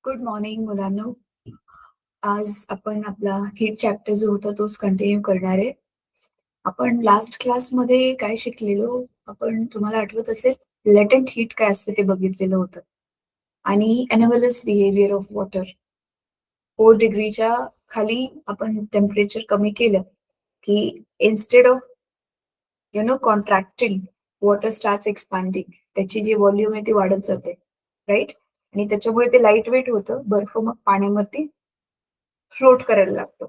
Good morning मुलांनो. आज आपण आपला हीट चॅप्टर जो होता तोच कंटिन्यू करणार आहे. आपण लास्ट क्लासमध्ये काय शिकलेलो, आपण तुम्हाला आठवत असेल लेटेंट हीट काय असते ते बघितलेलं होतं आणि एनोमलस बिहेवियर ऑफ वॉटर. 4 डिग्रीच्या खाली आपण टेम्परेचर कमी केलं की instead of contracting water starts expanding. त्याची जी व्हॉल्यूम आहे ती वाढत जाते, राईट? आणि त्याच्यामुळे ते लाईट वेट होतं, बर्फ मग पाण्यामध्ये फ्लोट करायला लागतो,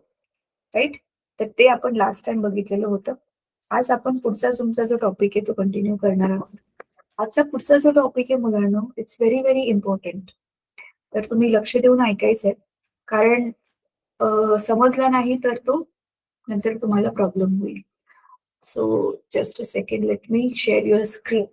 राईट? तर ते आपण लास्ट टाइम बघितलेलं होतं. आज आपण पुढचा तुमचा जो टॉपिक आहे तो कंटिन्यू करणार आहोत. आजचा पुढचा जो टॉपिक आहे मुलांनो, इट्स व्हेरी व्हेरी इम्पॉर्टंट. तर तुम्ही लक्ष देऊन ऐकायचंय, कारण समजला नाही तर तो नंतर तुम्हाला प्रॉब्लेम होईल. So just a second, let me share your screen.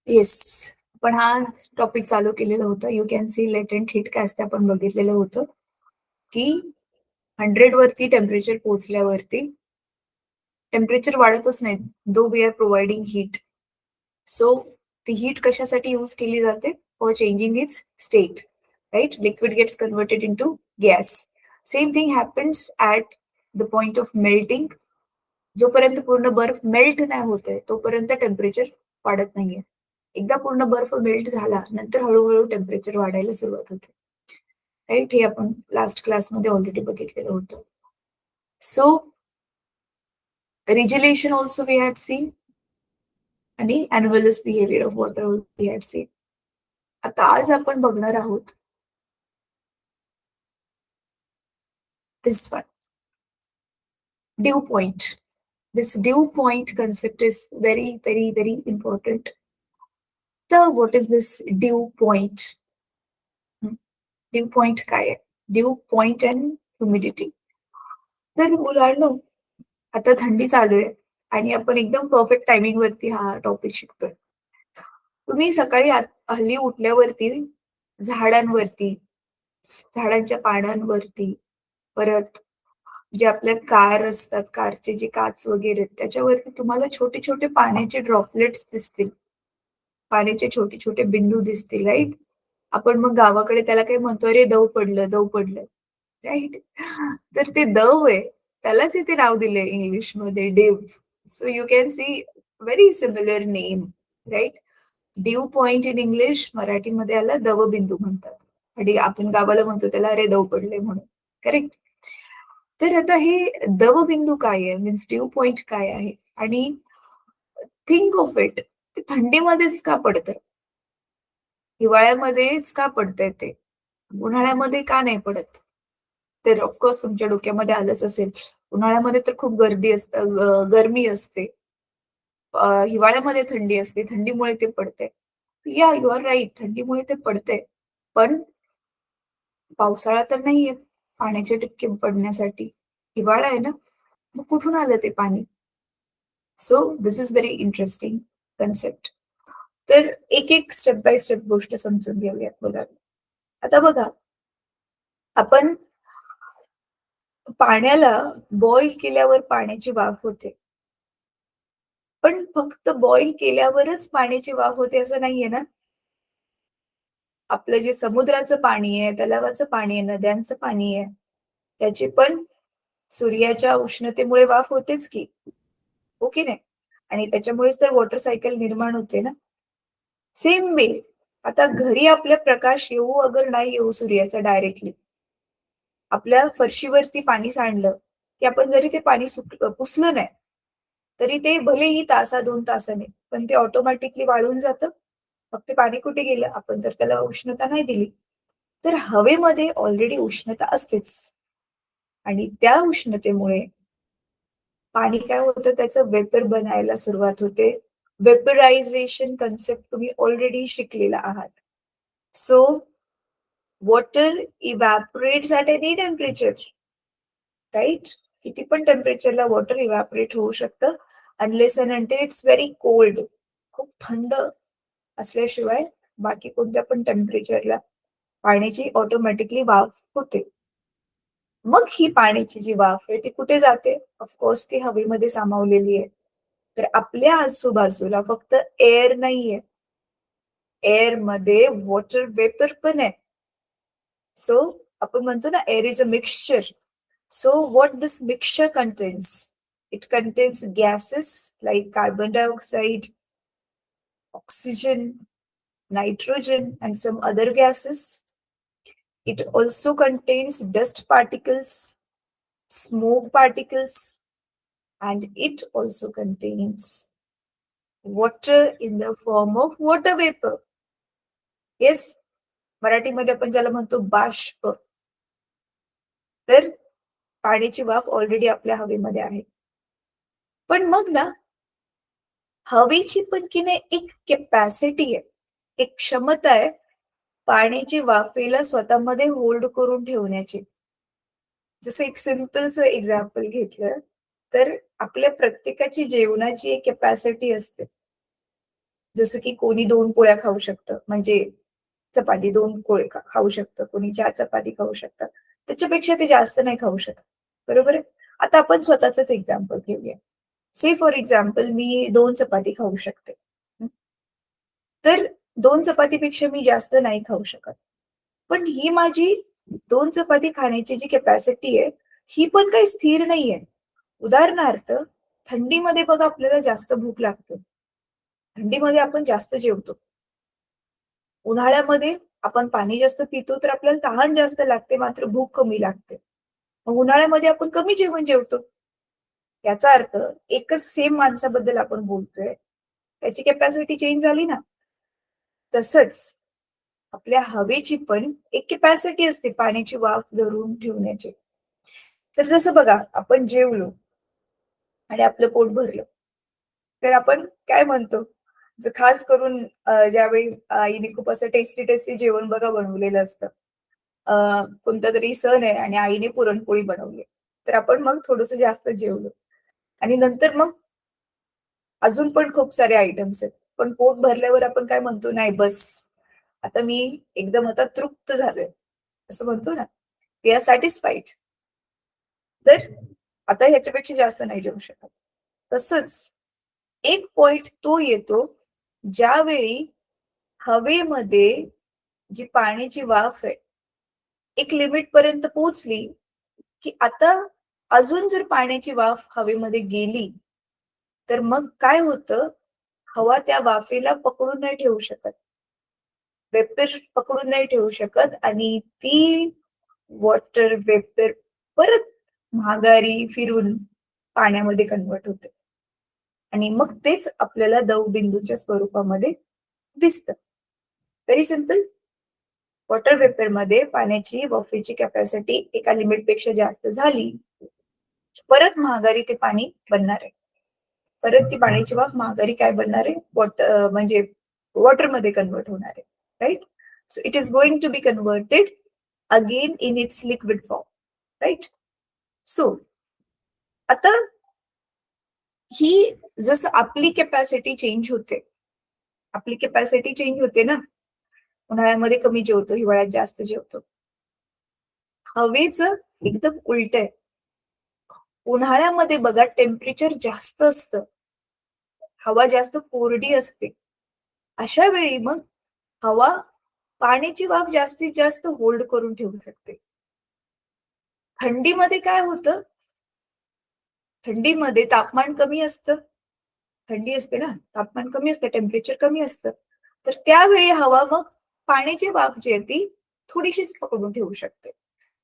Yes, पण हा टॉपिक चालू केलेलं होतं. You can C latent heat काय असते आपण बघितलेलं होतं की 100 वरती टेम्परेचर पोहोचल्यावरती टेम्परेचर वाढतच नाही, though we are providing heat. So ती हीट कशासाठी यूज केली जाते? For changing its state, right? Liquid gets converted into gas. Same thing happens at the point of melting. जोपर्यंत पूर्ण बर्फ मेल्ट नाही होते तोपर्यंत टेम्परेचर वाढत नाहीये. एकदा पूर्ण बर्फ मेल्ट झाला नंतर हळूहळू टेम्परेचर वाढायला सुरुवात होते, राईट? हे आपण लास्ट क्लासमध्ये ऑलरेडी बघितलेलं होतं. So regelation also we had seen आणि anomalous behaviour of water we had seen. आता आज आपण बघणार आहोत this one, dew point. This dew point concept is very very very important. तर what is this due point? Due point काय आहे? Due point and humidity. तर मुलांनो, आता थंडी चालू आहे आणि आपण एकदम परफेक्ट टायमिंग वरती हा टॉपिक शिकतोय. तुम्ही सकाळी हल्ली उठल्यावरती झाडांवरती, झाडांच्या पानांवरती, परत जे आपल्या कार असतात, कारचे जे काच वगैरे आहेत, त्याच्यावरती तुम्हाला छोटे छोटे पाण्याचे ड्रॉपलेट्स दिसतील, पाण्याचे छोटे छोटे बिंदू दिसतील, राईट? आपण मग गावाकडे त्याला काय म्हणतो, अरे दव पडलं, दव पडलं, राईट? तर ते दव आहे, त्यालाच इथे नाव दिलंय इंग्लिशमध्ये dew. So you can see very similar name, right? Dew point in English, मराठीमध्ये आला दवबिंदू म्हणतात आणि आपण गावाला म्हणतो त्याला अरे दव पडले म्हणून, करेक्ट? तर आता हे दवबिंदू काय आहे, मीन्स ड्यू पॉइंट काय आहे? आणि थिंक ऑफ इट, ते थंडीमध्येच का पडतं? हिवाळ्यामध्येच का पडतंय ते? उन्हाळ्यामध्ये का नाही पडत? तर ऑफकोर्स तुमच्या डोक्यामध्ये आलंच असेल, उन्हाळ्यामध्ये तर खूप गर्दी असते, गरमी असते. हिवाळ्यामध्ये थंडी असते, थंडीमुळे ते पडते. या यू आर राईट, थंडीमुळे ते पडते. पण पावसाळा तर नाहीये पाण्याचे टिपके पडण्यासाठी. हिवाळा आहे ना, मग कुठून आलं ते पाणी? So this is very interesting concept. तर एक एक स्टेप बाय स्टेप गोष्ट समजून घेऊयात बघा. आता बघा, आपण पाण्याला बॉईल केल्यावर पाण्याची वाफ होते. पण फक्त बॉईल केल्यावरच पाण्याची वाफ होते असं नाहीये ना? आपलं जे समुद्राचं पाणी आहे, तलावाचं पाणी आहे, नद्यांचं पाणी आहे, त्याची पण सूर्याच्या उष्णतेमुळे वाफ होतेच की, हो की नाही? आणि त्याच्यामुळेच तर वॉटर सायकल निर्माण होते ना. सेम वे, आता घरी आपल्या प्रकाश येऊ अगर नाही येऊ सूर्याचा डायरेक्टली, आपल्या फरशीवरती पाणी सांडलं, की आपण जरी ते पाणी पुसलं नाही, तरी ते भलेही तासा 2 तासाने, पण ते ऑटोमॅटिकली वाळून जातं. मग ते पाणी कुठे गेलं? आपण तर त्याला उष्णता नाही दिली. तर हवेमध्ये ऑलरेडी उष्णता असतेच आणि त्या उष्णतेमुळे पाणी काय होतं, त्याचं वेपर बनायला सुरुवात होते. वेपरायझेशन कन्सेप्ट तुम्ही ऑलरेडी शिकलेला आहात. So water evaporates at any temperature, right? किती पण टेम्परेचरला वॉटर इव्हॅपोरेट होऊ शकतं unless and until it's very cold. खूप थंड असल्याशिवाय बाकी कोणत्या पण टेम्परेचरला पाण्याची ऑटोमॅटिकली वाफ होते. मग ही पाण्याची जी वाफ आहे ती कुठे जाते? ऑफकोर्स ती हवेमध्ये सामावलेली आहे. तर आपल्या आजूबाजूला फक्त एअर नाहीये. एअर मध्ये वॉटर वेपर पण आहे. सो आपण म्हणतो ना air is a mixture. So what this mixture contains? It contains gases like carbon dioxide, oxygen, nitrogen, and some other gases. It also contains dust particles, smoke particles, and it also contains water in the form of water vapor. Yes, मराठीमध्ये आपण ज्याला म्हणतो बाष्प. तर पाण्याची वाफ already आपल्या हवेमध्ये आहे. पण मग ना हवेची पण की नाही एक कॅपॅसिटी आहे, एक क्षमता आहे पाण्याची वाफेला स्वतःमध्ये होल्ड करून ठेवण्याची. जसं एक सिंपलचं एक्झाम्पल घेतलं तर आपल्या प्रत्येकाची जेवणाची एक कॅपॅसिटी असते. जसं की कोणी 2 पोळ्या खाऊ शकतं, म्हणजे चपाती 2 पोळी खाऊ शकतं, कोणी 4 चपाती खाऊ शकतं. त्याच्यापेक्षा ते जास्त नाही खाऊ शकत. बरोबर आहे? आता आपण स्वतःचंच एक्झाम्पल घेऊया. से फॉर एक्झाम्पल मी 2 चपाती खाऊ शकते. तर 2 चपातीपेक्षा मी जास्त नाही खाऊ शकत. पण ही माझी 2 चपाती खाण्याची जी कॅपॅसिटी आहे, ही पण काही स्थिर नाहीये. उदाहरणार्थ, थंडीमध्ये बघा आपल्याला जास्त भूक लागते. थंडीमध्ये आपण जास्त जेवतो. उन्हाळ्यामध्ये आपण पाणी जास्त पितो, तर आपल्याला तहान जास्त लागते, मात्र भूक कमी लागते. मग उन्हाळ्यामध्ये आपण कमी जेवण जेवतो. याचा अर्थ एकच सेम माणसाबद्दल आपण बोलतोय, त्याची कॅपॅसिटी चेंज झाली ना. तसंच आपल्या हवेची पण एक कॅपॅसिटी असते पाण्याची वाफ धरून ठेवण्याची. तर जसं बघा आपण जेवलो आणि आपलं पोट भरलं. तर आपण काय म्हणतो? खास करून ज्यावेळी आईने खूप असं टेस्टी जेवण बघा बनवलेलं असतं. कोणता तरी सण आहे आणि आईने पुरणपोळी बनवली. तर आपण मग थोडंसं जास्त जेवलो आणि नंतर मग अजून पण खूप सारे आयटम्स आहेत. पण पोट भरल्यावर आपण काय म्हणतो? नाही बस, आता मी एकदम आता तृप्त झालोय, असं म्हणतो ना. We are satisfied. तर आता ह्याच्यापेक्षा जास्त नाही जेवू शकत. तसंच एक पॉइंट तो येतो, ज्यावेळी हवेमध्ये जी पाण्याची वाफ आहे, एक लिमिट पर्यंत पोहोचली, की आता अजून जर पाण्याची वाफ हवेमध्ये गेली, तर मग काय होतं, हवा त्या वाफेला पकडून नाही ठेवू शकत. वेपर पकडून नाही ठेवू शकत आणि ती वॉटर वेपर परत माघारी फिरून पाण्यामध्ये कन्व्हर्ट होते. आणि मग तेच आपल्याला दवबिंदूच्या स्वरूपामध्ये दिसतं. Very simple. वॉटर वेपरमध्ये पाण्याची वाफेची कॅपॅसिटी एका लिमिटपेक्षा जास्त झाली, परत माघारी ते पाणी बनणार आहे. परत ती पाण्याची वाफ माघारी काय बनणार आहे? म्हणजे वॉटरमध्ये कन्व्हर्ट होणार आहे. Right? So it is going to be converted again in its liquid form. Right? So आता ही जसं आपली कॅपॅसिटी चेंज होते, आपली कॅपॅसिटी चेंज होते ना. उन्हाळ्यामध्ये कमी जेवतो, हिवाळ्यात जास्त जेवतो. हवेचं एकदम उलट आहे. उन्हाळ्यामध्ये बघा टेम्परेचर जास्त असतं. हवा जास्त कोरडी असते. अशा वेळी मग हवा पाण्याची वाफ जास्तीत जास्त होल्ड करून ठेवू शकते. थंडीमध्ये काय होतं? थंडीमध्ये तापमान कमी असतं. थंडी असते ना, तापमान कमी असतं, टेम्परेचर कमी असतं. तर त्यावेळी हवा मग पाण्याची वाफ जी आहे ती थोडीशीच पकडून ठेवू शकते.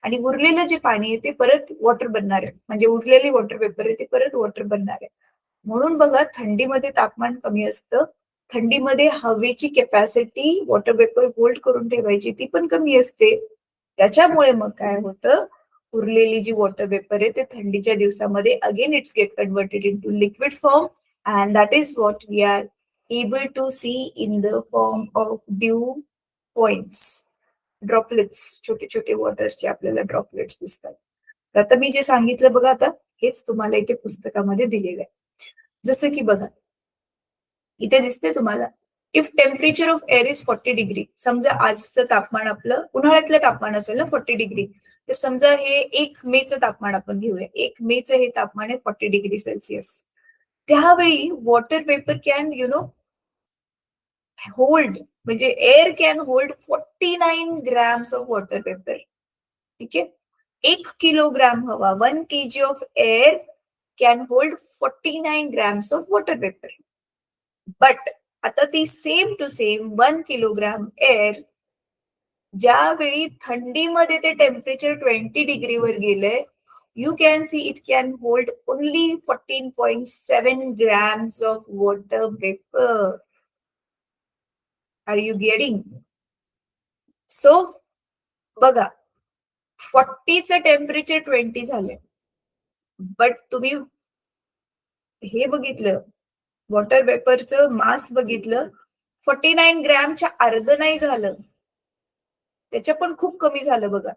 आणि उरलेलं जे पाणी आहे ते परत वॉटर बनणार आहे. म्हणजे उरलेली वॉटर वेपर आहे ते परत वॉटर बनणार आहे. म्हणून बघा थंडीमध्ये तापमान कमी असतं. थंडीमध्ये हवेची कॅपॅसिटी वॉटर वेपर होल्ड करून ठेवायची ती पण कमी असते. त्याच्यामुळे मग काय होतं, उरलेली जी वॉटर वेपर आहे ते थंडीच्या दिवसामध्ये again it's get converted into liquid form and that is what we are able to see in the form of dew points. Droplets, छोटे छोटे वॉटरचे आपल्याला ड्रॉपलेट्स दिसतात. तर आता मी जे सांगितलं बघा आता, हेच तुम्हाला इथे पुस्तकामध्ये दिलेलं आहे. जसं की बघा, इथे दिसते तुम्हाला, if temperature of air is 40 degree, समजा आजचं तापमान आपलं उन्हाळ्यातलं तापमान असेल ना 40 डिग्री, तर समजा हे 1 मेचं तापमान आपण घेऊया. 1 मेचं हे तापमान आहे 40 डिग्री सेल्सिअस. त्यावेळी वॉटर वेपर कॅन होल्ड, म्हणजे air can hold 49 grams of water vapour. ठीक आहे. 1 किलोग्राम हवा, 1 kg of air can hold 49 grams of water vapour. But आता ती same to same 1 kilogram air ज्यावेळी थंडीमध्ये ते टेम्परेचर 20 डिग्रीवर गेलंय, you can see it can hold only 14.7 grams of water vapor. Are you getting? So बघा, 40चं temperature 20 झालंय, but तुम्ही हे बघितलं, वॉटर वेपरचं मास बघितलं, 49 ग्रॅमच्या अर्ध नाही झालं, त्याच्या पण खूप कमी झालं बघा.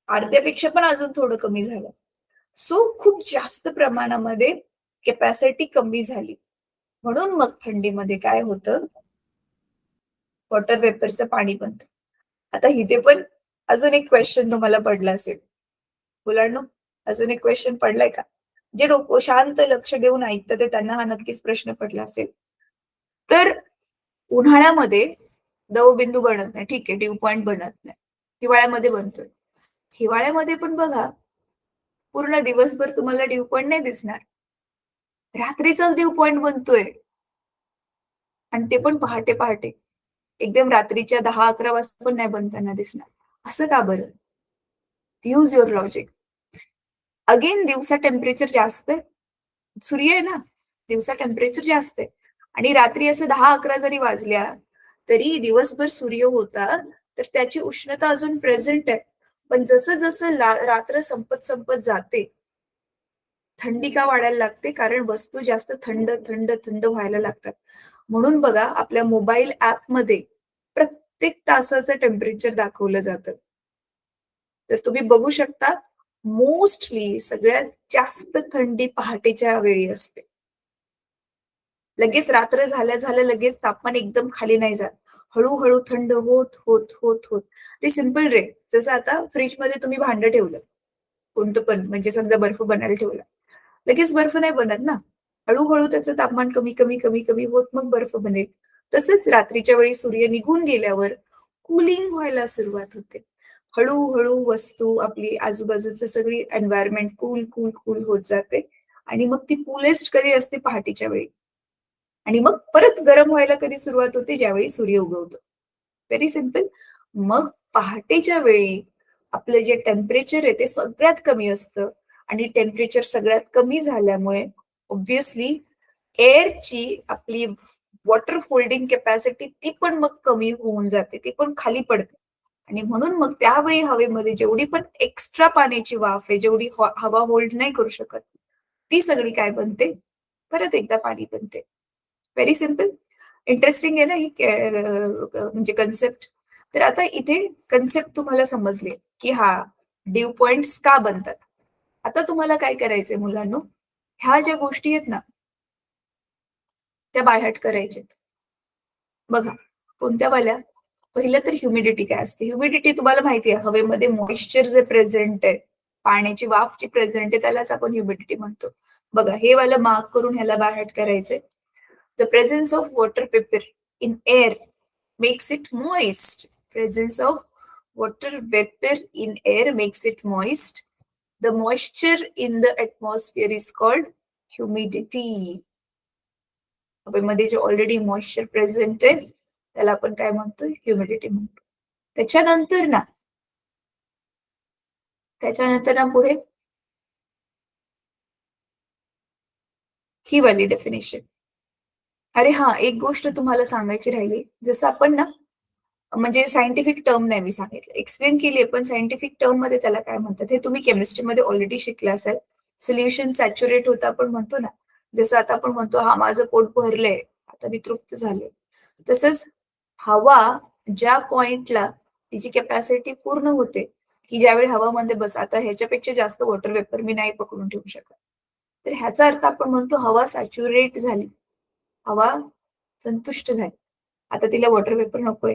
अर्ध्यापेक्षा पण अजून थोडं कमी झालं. सो खूप जास्त प्रमाणामध्ये कॅपॅसिटी कमी झाली. म्हणून मग थंडीमध्ये काय होतं, वॉटर वेपरचं पाणी बनतं. आता इथे पण अजून एक क्वेश्चन तुम्हाला पडला असेल मुलांनो, अजून एक क्वेश्चन पडलाय का? जे डोकं शांत लक्ष देऊन ऐकतं ते त्यांना हा नक्कीच प्रश्न पडला असेल. तर उन्हाळ्यामध्ये दवबिंदू बनत नाही, ठीक आहे, ड्यू पॉइंट बनत नाही, हिवाळ्यामध्ये बनतोय. हिवाळ्यामध्ये पण बघा, पूर्ण दिवसभर तुम्हाला ड्यू पॉइंट नाही दिसणार, रात्रीचाच ड्यू पॉइंट बनतोय, आणि ते पण पहाटे पहाटे, एकदम रात्रीच्या 10-11 वाजता पण नाही बनताना दिसणार. असं का बरं? Use your logic. अगेन दिवसा टेम्परेचर जास्त आहे, सूर्य आहे ना, दिवसा टेम्परेचर जास्त आहे, आणि रात्री असं 10-11 जरी वाजल्या तरी दिवसभर सूर्य होता, तर त्याची उष्णता अजून प्रेझेंट आहे. पण जसं जसं रात्र संपत संपत जाते, थंडी का वाढायला लागते? कारण वस्तू जास्त थंड थंड थंड व्हायला लागतात. म्हणून बघा, आपल्या मोबाईल ऍपमध्ये प्रत्येक तासाचं टेम्परेचर दाखवलं जातं. तर तुम्ही बघू शकता, मोस्टली सगळ्यात जास्त थंडी पहाटेच्या वेळी असते. लगेच रात्र झाल्या झाल्या लगेच तापमान एकदम खाली नाही जात. हळूहळू थंड होत होत होत होत. ते सिंपल रे, जसं आता फ्रीजमध्ये तुम्ही भांडं ठेवलं, कोणतं पण, म्हणजे समजा बर्फ बनायला ठेवला, लगेच बर्फ नाही बनत ना, हळूहळू त्याचं तापमान कमी कमी कमी कमी होत मग बर्फ बनेल. तसंच रात्रीच्या वेळी सूर्य निघून गेल्यावर कूलिंग व्हायला सुरुवात होते. हळूहळू वस्तू, आपली आजूबाजूचं सगळी एन्व्हायरमेंट कूल कूल कूल होत जाते, आणि मग ती कूलेस्ट कधी असते? पहाटेच्या वेळी. आणि मग परत गरम व्हायला कधी सुरुवात होते? ज्यावेळी सूर्य उगवतो. Very simple. मग पहाटेच्या वेळी आपलं जे टेम्परेचर आहे ते सगळ्यात कमी असतं, आणि टेम्परेचर सगळ्यात कमी झाल्यामुळे ऑब्व्हियसली एअरची आपली वॉटर होल्डिंग कॅपॅसिटी ती पण मग कमी होऊन जाते, ती पण खाली पडते. आणि म्हणून मग त्यावेळी हवेमध्ये जेवढी पण एक्स्ट्रा पाण्याची वाफ आहे, जेवढी हवा होल्ड नाही करू शकत, ती सगळी काय बनते? परत एकदा पाणी बनते. Very simple. इंटरेस्टिंग आहे ना ही म्हणजे कन्सेप्ट. तर आता इथे कन्सेप्ट तुम्हाला समजले की हा ड्यू पॉइंट्स का बनतात. आता तुम्हाला काय करायचंय मुलांनो, ह्या ज्या गोष्टी आहेत ना, त्या बायहार्ट करायच्यात. बघा, कोणत्या वाल्या? पहिलं तर ह्युमिडिटी काय असते. ह्युमिडिटी तुम्हाला माहिती आहे, हवेमध्ये मॉइश्चर जे प्रेझेंट आहे, पाण्याची वाफ जी प्रेझेंट आहे, त्यालाच आपण ह्युमिडिटी म्हणतो. बघा, हे वाला मार्क करून ह्याला बायहार्ट करायचंय. The presence of water vapor in air makes it moist. Presence of water vapor in air makes it moist. The moisture in the atmosphere is called humidity. हवेमध्ये जे ऑलरेडी मॉइश्चर प्रेझेंट आहे त्याला आपण काय म्हणतो? Humidity म्हणतो. त्याच्यानंतर ना पुढे ही वाली डेफिनेशन. अरे हा, एक गोष्ट तुम्हाला सांगायची राहिली. जसं आपण ना, म्हणजे सायंटिफिक टर्म नाही मी सांगितलं, एक्सप्लेन केली, पण सायंटिफिक टर्म मध्ये त्याला काय म्हणतात हे तुम्ही केमिस्ट्रीमध्ये ऑलरेडी शिकले असाल. सोल्युशन सॅच्युरेट होतं आपण म्हणतो ना, जसं आता आपण म्हणतो हा माझं पोट भरलंय, आता मी तृप्त झाले, तसंच हवा ज्या पॉइंटला तिची कॅपॅसिटी पूर्ण होते, की ज्यावेळी हवामध्ये बस आता ह्याच्यापेक्षा जास्त वॉटर वेपर मी नाही पकडून ठेवू शकत. तर ह्याचा अर्थ आपण म्हणतो हवा सॅच्युरेट झाली, हवा संतुष्ट झाली. आता तिला वॉटर वेपर नकोय.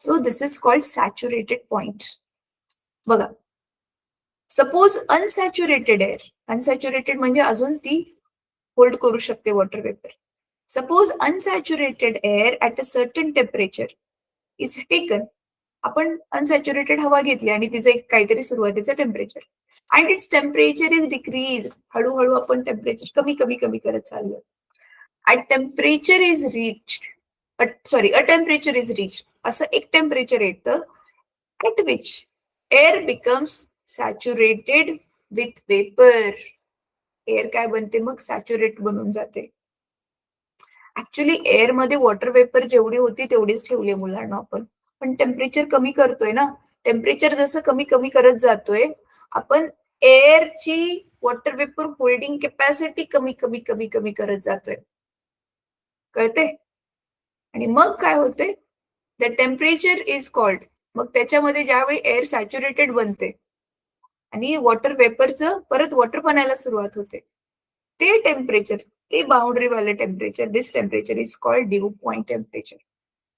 So this is called saturated point. बघा, सपोज अनसॅच्युरेटेड एअर, अनसॅच्युरेटेड म्हणजे अजून ती होल्ड करू शकते water vapour. Suppose unsaturated air at a certain temperature is taken. आपण अनसॅच्युरेटेड हवा घेतली आणि तिचं एक काहीतरी सुरुवातीचं temperature, and its temperature is decrease. हळूहळू आपण टेम्परेचर कमी कमी कमी करत चाललो. At temperature is reached, a temperature is reach, असं एक टेम्परेचर येतं at which air becomes saturated with vapor. Air काय बनते मग? सॅच्युरेट बनून जाते. ऍक्च्युली एअर मध्ये वॉटर वेपर जेवढी होती तेवढीच ठेवली मुलांना आपण, पण टेम्परेचर कमी करतोय ना. टेम्परेचर जसं कमी कमी करत जातोय आपण एअरची वॉटर वेपर होल्डिंग कॅपॅसिटी कमी कमी कमी कमी करत जातोय. कळते? आणि मग काय होते? द टेम्परेचर इज कॉल्ड, मग त्याच्यामध्ये ज्यावेळी एअर सॅच्युरेटेड बनते आणि वॉटर वेपरचं परत वॉटर बनायला सुरुवात होते, ते टेम्परेचर, ते बाउंड्री वाले temperature, this temperature is called due point temperature.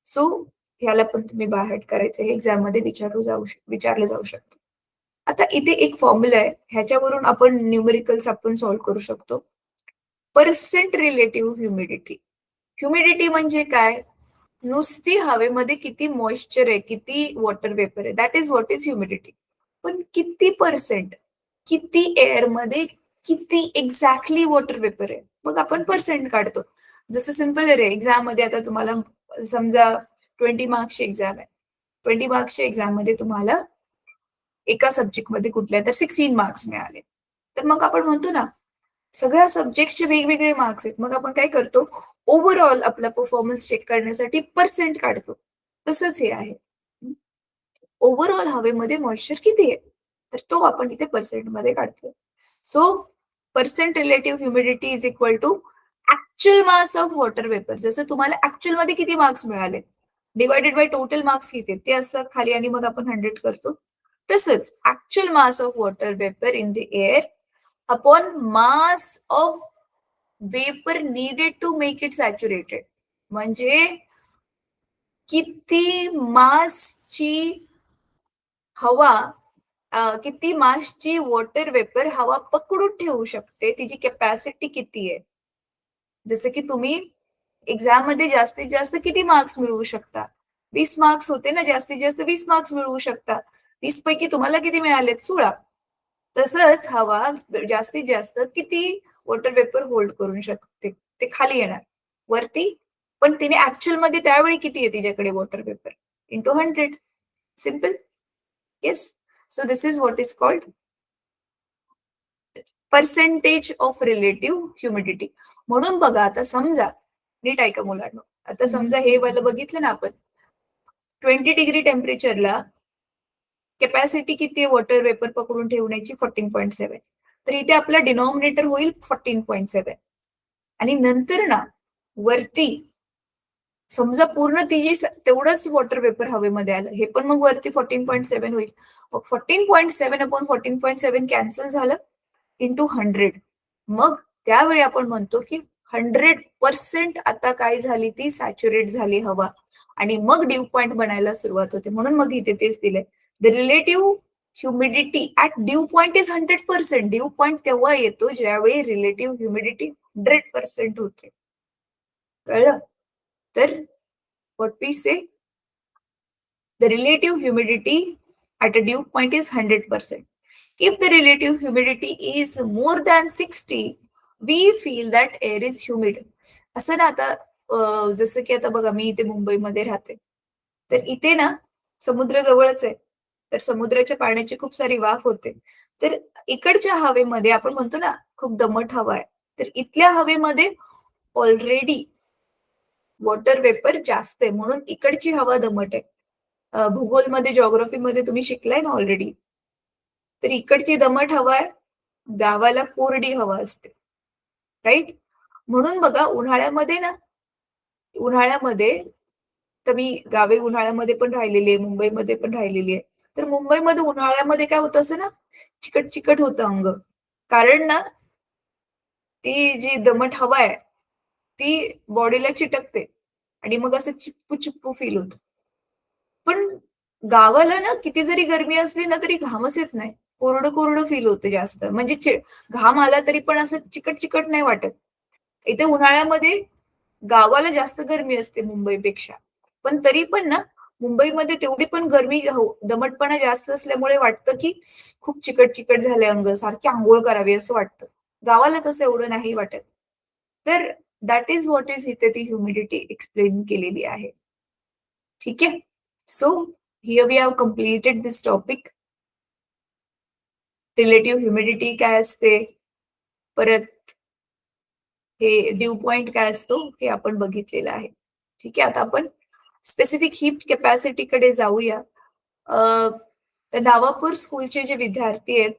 So ह्याला पण तुम्ही बाहेर करायचं, हे एक्झाम मध्ये विचारलं जाऊ शकतं. आता इथे एक फॉर्म्युला आहे, ह्याच्यावरून आपण न्यूमेरिकल्स आपण सॉल्व्ह करू शकतो. Percent relative humidity. ह्युमिडिटी म्हणजे काय? नुसती हवेमध्ये किती मॉइश्चर आहे, किती वॉटर वेपर आहे, that is what is humidity. पण किती पर्सेंट, किती एअर मध्ये किती एक्झॅक्टली वॉटर वेपर आहे, मग आपण पर्सेंट काढतो. जसं सिम्पल आहे रे, एक्झाम मध्ये आता तुम्हाला समजा 20 मार्क्सची एक्झाम आहे. 20 मार्क्सच्या एक्झाम मध्ये तुम्हाला एका सब्जेक्ट मध्ये कुठल्या तर 16 मार्क्स मिळाले, तर मग आपण म्हणतो ना सगळ्या सब्जेक्टचे वेगवेगळे मार्क्स आहेत, मग आपण काय करतो? ओव्हरऑल आपला परफॉर्मन्स चेक करण्यासाठी पर्सेंट काढतो. तसंच हे आहे. ओव्हरऑल हवेमध्ये मॉइश्चर किती आहे, तर तो आपण इथे पर्सेंट मध्ये काढतोय. So percent relative humidity is equal to actual mass of water vapour. जसं तुम्हाला ऍक्च्युअल मध्ये किती मार्क्स मिळाले डिवायडेड बाय टोटल मार्क्स किती ते असतात खाली, आणि मग आपण 100 करतो. तसंच actual mass of water vapour in the air upon mass of vapour needed to make it saturated. म्हणजे किती मासची हवा, किती मासची वॉटर वेपर हवा पकडून ठेवू शकते, तिची कॅपॅसिटी किती आहे. जसं की तुम्ही एक्झाम मध्ये जास्तीत जास्त किती मार्क्स मिळवू शकता? 20 मार्क्स होते ना, जास्तीत जास्त 20 मार्क्स मिळवू शकता. 20 पैकी तुम्हाला किती मिळालेत? 16. तसंच हवा जास्तीत जास्त किती वॉटर वेपर होल्ड करू शकते ते खाली येणार वरती, पण तिने ऍक्च्युअल मध्ये त्यावेळी किती आहे तिच्याकडे water vapour into 100. Simple. Yes. So this is what is called percentage of relative humidity. म्हणून बघा, आता समजा, नीट ऐका मुलांनो, आता समजा हे वाला बघितलं ना आपण, 20 डिग्री टेम्परेचरला कॅपॅसिटी किती आहे वॉटर वेपर पकडून ठेवण्याची? 14.7. तर इथे आपला डिनॉमिनेटर होईल 14.7, आणि नंतर ना वरती समजा पूर्ण तिची तेवढंच वॉटर वेपर हवेमध्ये आलं, हे पण मग वरती 14.7 होईल. मग 14.7 अपॉन 14.7 कॅन्सल झालं इंटू 100. मग त्यावेळी आपण म्हणतो की 100% आता काय झाली, ती सॅच्युरेट झाली हवा, आणि मग ड्यू पॉइंट बनायला सुरुवात होते. म्हणून मग इथे तेच दिलंय, the relative humidity at due point is 100%. Due point तेव्हा येतो ज्यावेळी रिलेटिव्ह ह्युमिडिटी 100% होते. कळलं? तर what we say, the relative humidity at a dew point is 100%. If the relative humidity is more than 60, we feel that air is humid. असं ना, आता जसं की आता बघा, मी इथे मुंबईमध्ये राहते, तर इथे ना समुद्र जवळच आहे, तर समुद्राच्या पाण्याची खूप सारी वाफ होते. तर इकडच्या हवेमध्ये आपण म्हणतो ना खूप दमट हवा आहे, तर इथल्या हवेमध्ये ऑलरेडी वॉटर वेपर जास्त आहे, म्हणून इकडची हवा दमट आहे. भूगोलमध्ये, जॉग्राफीमध्ये तुम्ही शिकलाय ना ऑलरेडी. तर इकडची दमट हवा आहे, गावाला कोरडी हवा असते, राईट? म्हणून बघा, उन्हाळ्यामध्ये तर मी गावी उन्हाळ्यामध्ये पण राहिलेली आहे, मुंबईमध्ये पण राहिलेली आहे. तर मुंबईमध्ये उन्हाळ्यामध्ये काय होतं असं ना, चिकट चिकट होतं अंग. कारण ना ती जी दमट हवा आहे, ती बॉडीला चिटकते आणि मग असं चिप्पू-चिप्पू फील होतं. पण गावाला ना किती जरी गरमी असली ना तरी घामच येत नाही. कोरडं-कोरडं फील होतं जास्त. म्हणजे घाम आला तरी पण असं चिकट-चिकट नाही वाटत. इथे उन्हाळ्यामध्ये गावाला जास्त गरमी असते मुंबईपेक्षा. पण तरी पण ना मुंबईमध्ये तेवढी पण गरमी हो दमटपणा जास्त असल्यामुळे वाटतं, की खूप चिकट-चिकट झालंय अंग, सारखी अंघोळ करावी असं वाटतं. गावाला तसं एवढं नाही वाटत. तर दॅट इज व्हॉट इज इथे ती ह्युमिडिटी एक्सप्लेन केलेली आहे. ठीक आहे? So here we have completed this topic. Relative humidity काय असते? परत हे ड्यू पॉइंट काय असतो? हे आपण बघितलेलं आहे. ठीक आहे. आता आपण स्पेसिफिक हीट कॅपॅसिटीकडे जाऊया. अ, नावापूर स्कूलचे जे विद्यार्थी आहेत,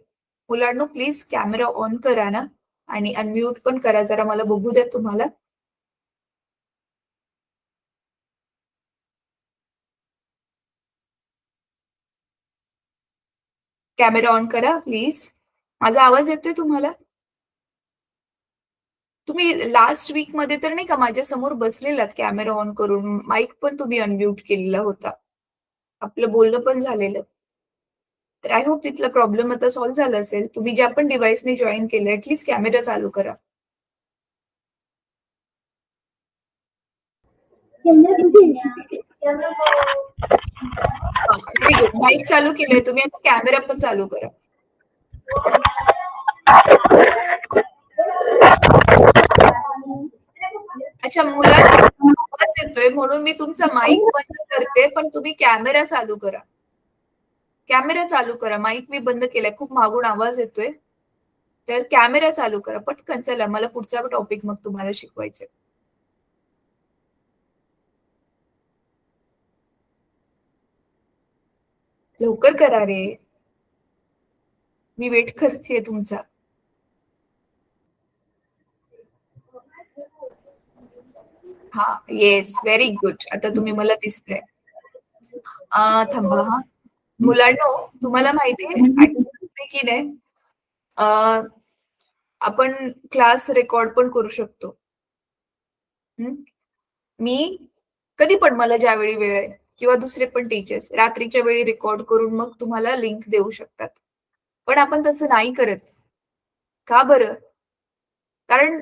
मुलांनो प्लीज कॅमेरा ऑन करा ना आणि अनम्यूट पण करा. जरा मला बघू द्या तुम्हाला. कॅमेरा ऑन करा प्लीज. माझा आवाज येतोय तुम्हाला? तुम्ही लास्ट वीकमध्ये तर नाही का माझ्या समोर बसलेलात कॅमेरा ऑन करून. माईक पण तुम्ही अनम्यूट केलेला होता. आपलं बोलणं पण झालेलं. तर आय होप तिथला प्रॉब्लेम आता सॉल्व्ह झाला असेल. तुम्ही ज्या पण डिव्हाइसने जॉइन केलं ॲट कॅमेरा चालू करा. Very good. माईक चालू केलंय तुम्ही आता कॅमेरा पण चालू करा. अच्छा मुलांना आवाज येतोय म्हणून मी तुमचा माईक बंद करते, पण तुम्ही कॅमेरा चालू करा. कॅमेरा चालू करा. माईक मी बंद केलाय. खूप मागून आवाज येतोय. तर कॅमेरा चालू करा. पटकन चला मला पुढचा टॉपिक मग तुम्हाला शिकवायचंय. लवकर करा रे. मी वेट करतेय तुमचा. हा येस व्हेरी गुड. आता तुम्ही मला दिसताय. थांबा हा. मुलांनो तुम्हाला माहितीये actually की नाही आपण क्लास रेकॉर्ड पण करू शकतो. हं. मी कधी पण मला ज्यावेळी वेळ आहे किंवा दुसरे पण टीचर्स रात्रीच्या वेळी रेकॉर्ड करून मग तुम्हाला लिंक देऊ शकतात. पण आपण तसं नाही करत. का बरं? कारण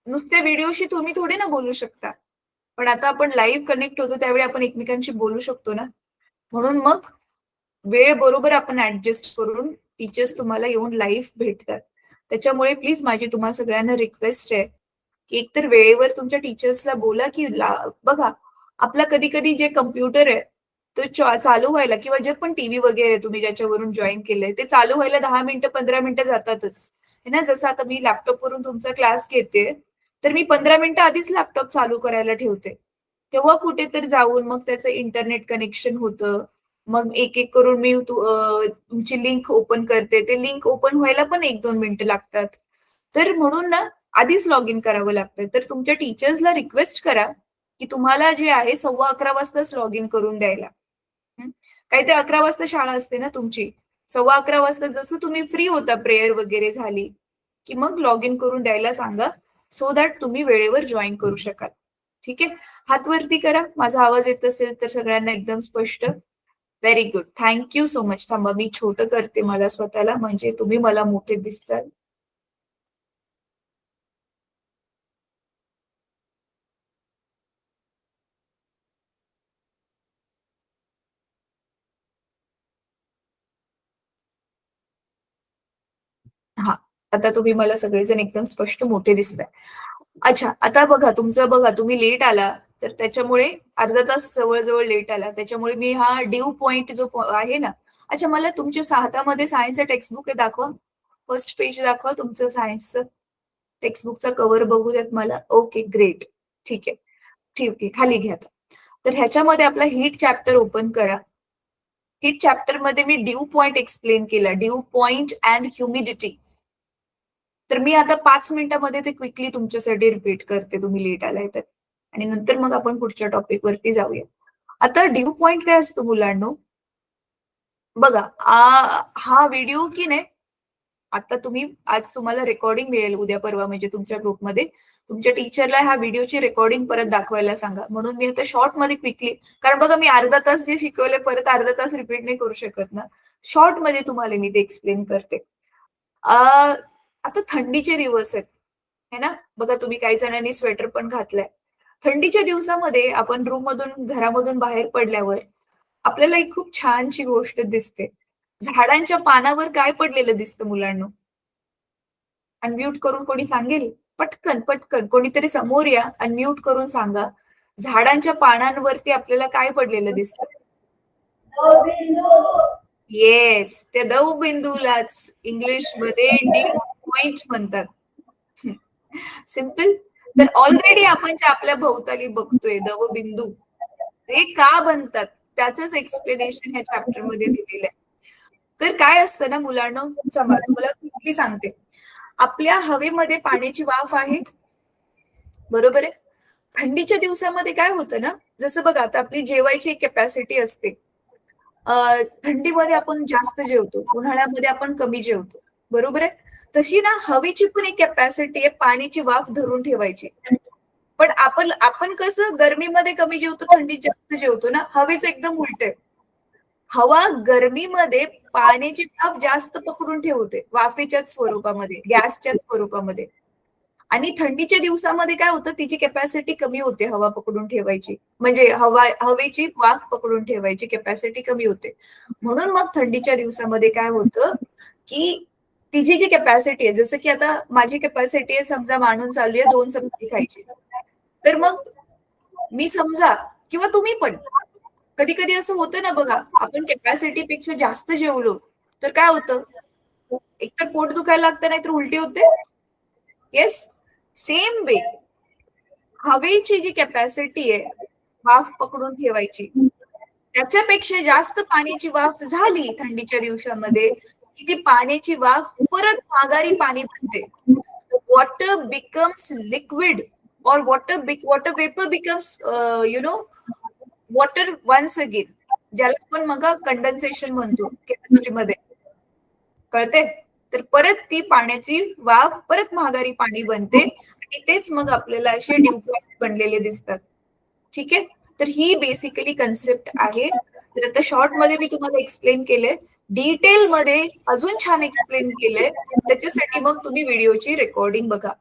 नुसत्या व्हिडिओशी तुम्ही थोडी ना बोलू शकता. पण आता आपण लाईव्ह कनेक्ट होतो त्यावेळी आपण एकमेकांशी बोलू शकतो ना. म्हणून मग वेळ बरोबर आपण ॲडजस्ट करून टीचर्स तुम्हाला येऊन लाईव्ह भेटतात. त्याच्यामुळे प्लीज माझी तुम्हा सगळ्यांना रिक्वेस्ट आहे, की एकतर वेळेवर तुमच्या टीचर्सला बोला, की बघा आपला कधी-कधी जे कॉम्प्युटर आहे, तो चालू व्हायला किंवा जे पण टीव्ही वगैरे तुम्ही ज्याच्यावरून जॉइन केलंय, ते चालू व्हायला 10 मिनिटं, 15 मिनिटं जातातच. आहे ना. जसं आता मी लॅपटॉपवरून तुमचा क्लास घेतेय, तर मी 15 मिनिटं आधीच लॅपटॉप चालू करायला ठेवते. तेव्हा कुठेतरी जाऊन मग त्याचं इंटरनेट कनेक्शन होतं. मग एक-एक करून मी तुमची लिंक ओपन करते. ते लिंक ओपन व्हायला पण 1-2 मिनिटं लागतात. तर म्हणून ना आधीच लॉग इन करावं लागतं. तर तुमच्या टीचर्सला रिक्वेस्ट करा, की तुम्हाला जे आहे 11:15 वाजताच लॉग इन करून द्यायला. हं. काहीतरी 11 वाजता शाळा असते ना तुमची. 11:15 वाजता जसं तुम्ही फ्री होता प्रेयर वगैरे झाली, की मग लॉग इन करून द्यायला सांगा. सो दॅट तुम्ही वेळेवर जॉइन करू शकाल. ठीक आहे. हात वरती करा. माझा आवाज येत असेल तर सगळ्यांना एकदम स्पष्ट. Very good. Thank you so much. थांबा मी छोटं करते मला स्वतःला म्हणजे तुम्ही मला मोठे दिसाल. हां. आता तुम्ही मला सगळेजण एकदम स्पष्ट मोठे दिसताय. अच्छा, आता बघा तुमचं बघा तुम्ही लेट आला, तर त्याच्यामुळे अर्धा तास जवळ-जवळ लेट आला. त्याच्यामुळे मी हा ड्यू पॉइंट जो आहे ना अच्छा मला तुमच्या हातामध्ये सायन्सचं टेक्स्टबुक आहे दाखवा. फर्स्ट पेज दाखवा तुमचं सायन्सचं. टेक्स्टबुकचा कव्हर बघू द्यात मला. Okay, great. ठीक आहे. ठीक आहे. खाली घ्या आता. तर ह्याच्यामध्ये आपला हीट चॅप्टर ओपन करा. हीट चॅप्टरमध्ये मी ड्यू पॉइंट एक्सप्लेन केला. Due point and humidity. तर मी आता 5 मिनिटामध्ये ते क्विकली तुमच्यासाठी रिपीट करते तुम्ही लेट आलाय तर. आणि नंतर मग आपण पुढच्या टॉपिक वरती जाऊया. आता ड्यू पॉइंट काय असतो मुलांनो? बघा हा व्हिडिओ की नाही, आता तुम्ही आज तुम्हाला रेकॉर्डिंग मिळेल उद्या परवा म्हणजे तुमच्या ग्रुपमध्ये. तुमच्या टीचरला ह्या व्हिडिओची रेकॉर्डिंग परत दाखवायला सांगा. म्हणून मी आता शॉर्टमध्ये क्विकली, कारण बघा मी अर्धा तास जे शिकवले परत अर्धा तास रिपीट नाही करू शकत ना. शॉर्टमध्ये तुम्हाला मी ते एक्सप्लेन करते. अ, आता थंडीचे दिवस आहेत, है ना? बघा तुम्ही काही जणांनी स्वेटर पण घातलाय. थंडीच्या दिवसामध्ये आपण रूममधून, घरामधून बाहेर पडल्यावर आपल्याला एक खूप छानशी गोष्ट दिसते. झाडांच्या पानावर काय पडलेलं दिसतं मुलांनो? अनम्यूट करून कोणी सांगेल? पटकन, पटकन कोणीतरी समोर या, अनम्यूट करून सांगा. झाडांच्या पानांवरती आपल्याला काय पडलेलं दिसतं? येस, त्या दवबिंदूलाच इंग्लिशमध्ये ड्यू पॉइंट म्हणतात. सिंपल. तर ऑलरेडी आपण जे आपल्या भोवताली बघतोय दवबिंदू, ते का बनतात त्याचंच एक्सप्लेनेशन ह्या चॅप्टरमध्ये दिलेलं आहे. तर काय असतं ना मुलांनो, चला तुम्हाला क्विकली सांगते. आपल्या हवेमध्ये पाण्याची वाफ आहे, बरोबर आहे. थंडीच्या दिवसामध्ये काय होतं ना, जसं बघा आता आपली जेवायची एक कॅपॅसिटी असते. थंडीमध्ये आपण जास्त जेवतो, उन्हाळ्यामध्ये आपण कमी जेवतो, बरोबर आहे. तशी ना हवेची पण एक कॅपॅसिटी आहे पाण्याची वाफ धरून ठेवायची. पण आपण आपण कसं गरमीमध्ये कमी जेवतो, थंडीत जास्त जेवतो ना, हवेचं एकदम उलट आहे. हवा गरमीमध्ये पाण्याची वाफ जास्त पकडून ठेवते, वाफेच्याच स्वरूपामध्ये, गॅसच्याच स्वरूपामध्ये. आणि थंडीच्या दिवसामध्ये काय होतं, तिची कॅपॅसिटी कमी होते हवा पकडून ठेवायची. म्हणजे हवेची वाफ पकडून ठेवायची कॅपॅसिटी कमी होते. म्हणून मग थंडीच्या दिवसामध्ये काय होतं, की तिची जी कॅपॅसिटी आहे, जसं की आता माझी कॅपॅसिटी आहे समजा मांडून चालली आहे 2 चपाती खायची. तर मग मी समजा किंवा तुम्ही पण कधी-कधी असं होतं ना बघा, आपण कॅपॅसिटीपेक्षा जास्त जेवलो, तर काय होतं? एकतर पोट दुखायला लागतं, नाहीतर उलटी होते. येस? सेम वे हवेची जी कॅपॅसिटी आहे, वाफ पकडून ठेवायची, त्याच्यापेक्षा जास्त पाण्याची वाफ झाली थंडीच्या दिवसामध्ये, की ती पाण्याची वाफ परत माघारी पाणी बनते. वॉटर बिकम्स लिक्विड और water vapour becomes water once again, ज्याला आपण मग कंडेन्सेशन म्हणतो केमिस्ट्रीमध्ये. कळते? तर परत ती पाण्याची वाफ परत महागारी पाणी बनते आणि तेच मग आपल्याला असे ड्यू पॉइंट बनलेले दिसतात. ठीक आहे? तर ही बेसिकली कन्सेप्ट आहे. तर आता शॉर्टमध्ये मी तुम्हाला एक्सप्लेन केलंय. डिटेलमध्ये अजून छान एक्सप्लेन केलंय. त्याच्यासाठी मग तुम्ही व्हिडिओची रेकॉर्डिंग बघा.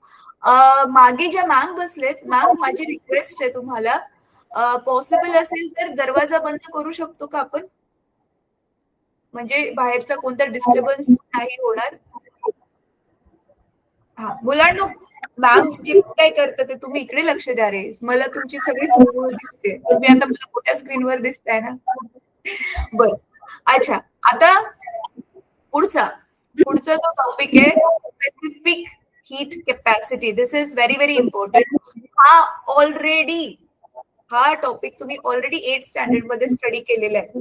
मागे ज्या मॅम बसलेत, मॅम माझी रिक्वेस्ट आहे तुम्हाला, पॉसिबल असेल तर दरवाजा बंद करू शकतो का आपण? म्हणजे बाहेरचा कोणता डिस्टर्बन्स नाही होणार. हा मुलांनो, मॅम जे काय करतात ते तुम्ही इकडे लक्ष द्या रे. मला तुमची सगळी चूळ दिसते. तुम्ही आता मला मोठ्या स्क्रीनवर दिसताय ना. बर, अच्छा. आता पुढचा पुढचा जो टॉपिक आहे specific heat capacity. This is very very important. हा ऑलरेडी हा टॉपिक तुम्ही ऑलरेडी 8th स्टँडर्ड मध्ये स्टडी केलेला आहे.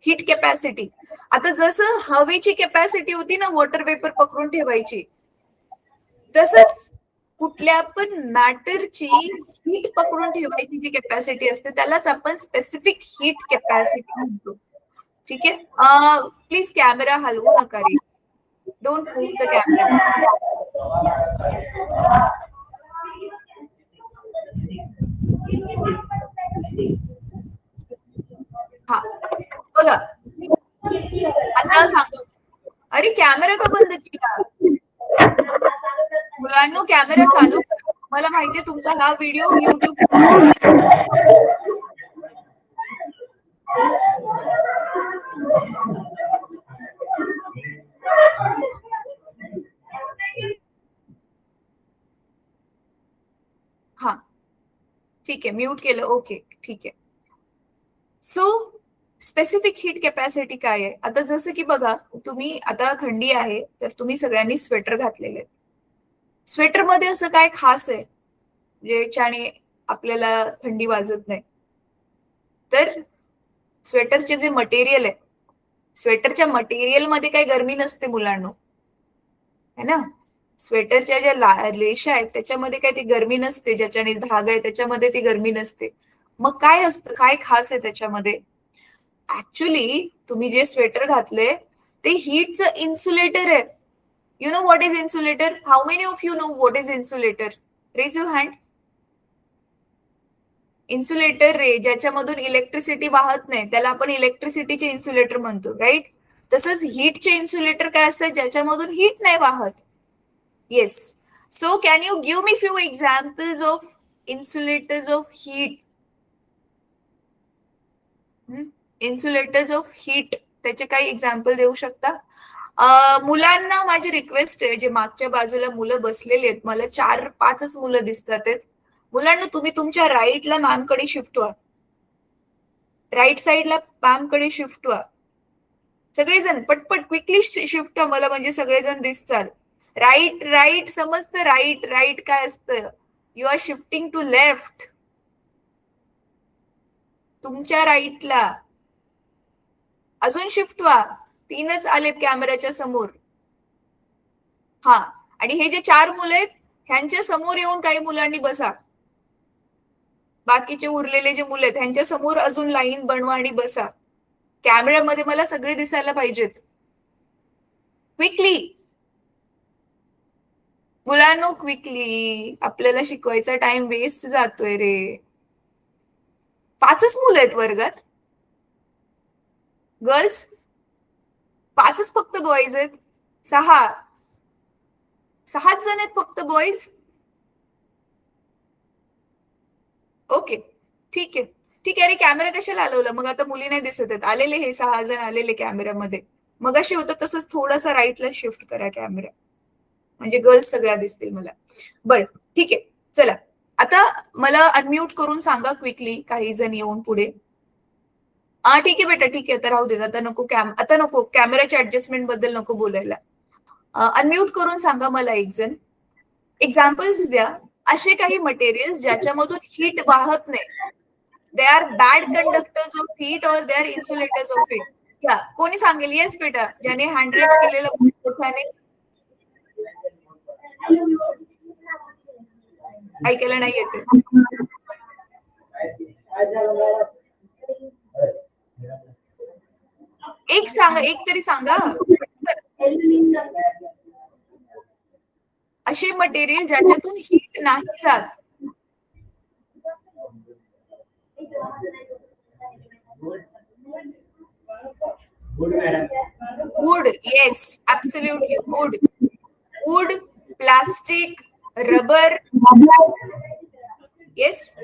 Heat capacity. आता जसं हवेची कॅपॅसिटी होती ना वॉटर वेपर पकडून ठेवायची, तसंच कुठल्या पण मॅटरची हीट पकडून ठेवायची जी कॅपॅसिटी असते त्यालाच आपण स्पेसिफिक हीट कॅपॅसिटी म्हणतो. ठीक आहे? प्लीज कॅमेरा हलवू नका रे. Don't move the camera. हा बघा, आता सांगतो. अरे कॅमेरा का बंद केला? मुलांनो कॅमेरा चालू करा. मला माहितीये तुमचा हा व्हिडिओ युट्यूब. हा ठीक आहे, म्यूट केलं. ओके ठीक आहे. सो स्पेसिफिक हीट कॅपॅसिटी काय आहे? आता जसं की बघा, तुम्ही आता थंडी आहे तर तुम्ही सगळ्यांनी स्वेटर घातलेले आहेत. स्वेटरमध्ये असं काय खास आहे ज्याच्याने आपल्याला थंडी वाजत नाही? तर स्वेटरचे जे मटेरियल आहे, स्वेटरच्या मटेरियलमध्ये काही गरमी नसते मुलांनो, है ना. स्वेटरच्या ज्या रेषा आहेत त्याच्यामध्ये काही ती गरमी नसते, ज्याच्याने धागा आहे त्याच्यामध्ये ती गरमी नसते. मग काय असतं, काय खास आहे त्याच्यामध्ये? ऍक्च्युली तुम्ही जे स्वेटर घातले ते हीटचं इन्सुलेटर आहे. You know what is insulator? How many of you know what is insulator? Raise your hand. Insulator रे ज्याच्यामधून इलेक्ट्रिसिटी वाहत नाही त्याला आपण इलेक्ट्रिसिटीचे इन्सुलेटर म्हणतो, राईट? तसंच हीटचे इन्सुलेटर काय असतात ज्याच्यामधून हीट नाही वाहत. Yes. So can you give me few examples of insulators of heat? Insulators of heat त्याचे काही एक्झाम्पल देऊ शकता? मुलांना माझी रिक्वेस्ट आहे, जे मागच्या बाजूला मुलं बसलेली आहेत, मला 4-5च मुलं दिसतात आहेत. मुलांना तुम्ही तुमच्या राईटला मॅमकडे शिफ्ट व्हा. राईट साईडला मॅमकडे शिफ्ट व्हा. सगळेजण पटपट क्विकली शिफ्ट व्हा मला, म्हणजे सगळेजण दिसचाल. राईट राईट समजतं? राईट राईट काय असतं? You are shifting to left. तुमच्या राईटला अजून शिफ्ट व्हा. 3च आलेत कॅमेऱ्याच्या समोर. हा, आणि हे जे 4 मुलं आहेत ह्यांच्या समोर येऊन काही मुलांनी बसा. बाकीचे उरलेले जे मुलं आहेत ह्यांच्या समोर अजून लाईन बनवा आणि बसा. कॅमेऱ्यामध्ये मला सगळे दिसायला पाहिजेत. क्विकली मुलांनो, क्विकली. आपल्याला शिकवायचा टाइम वेस्ट जातोय रे. 5च मुलं आहेत वर्गात. गर्ल्स 5च फक्त बॉईज आहेत. 6च जण आहेत फक्त बॉईज. ओके, ठीक आहे ठीक आहे. अरे कॅमेरा कशाला आलवला मग? आता मुली नाही दिसत आहेत. आलेले हे 6 जण आलेले कॅमेऱ्यामध्ये. मग अशी होतं तसंच थोडासा राईटला शिफ्ट करा कॅमेरा, म्हणजे गर्ल्स सगळ्या दिसतील मला. बरं ठीक आहे, चला आता मला अनम्यूट करून सांगा क्विकली काही जण येऊन पुढे. ठीक आहे बेटा, ठीक आहे, आता राहू देत. आता नको कॅमेराच्या ऍडजस्टमेंट बद्दल नको बोलायला. अनम्यूट करून सांगा मला एक जण. एक्झाम्पल्स द्या असे काही मटेरियल्स ज्याच्यामधून हीट वाहत नाही. They are bad conductors of heat और they are insulators of heat. या कोणी सांगेल? येस बेटा, ज्याने हँड रेज केलेलं मोठ्याने. ऐकायला नाही येते. एक सांगा, एक तरी सांगा. असे मटेरियल ज्याच्यातून हीट नाही जात. Would, yes, absolutely would. Would, plastic, rubber. Yes.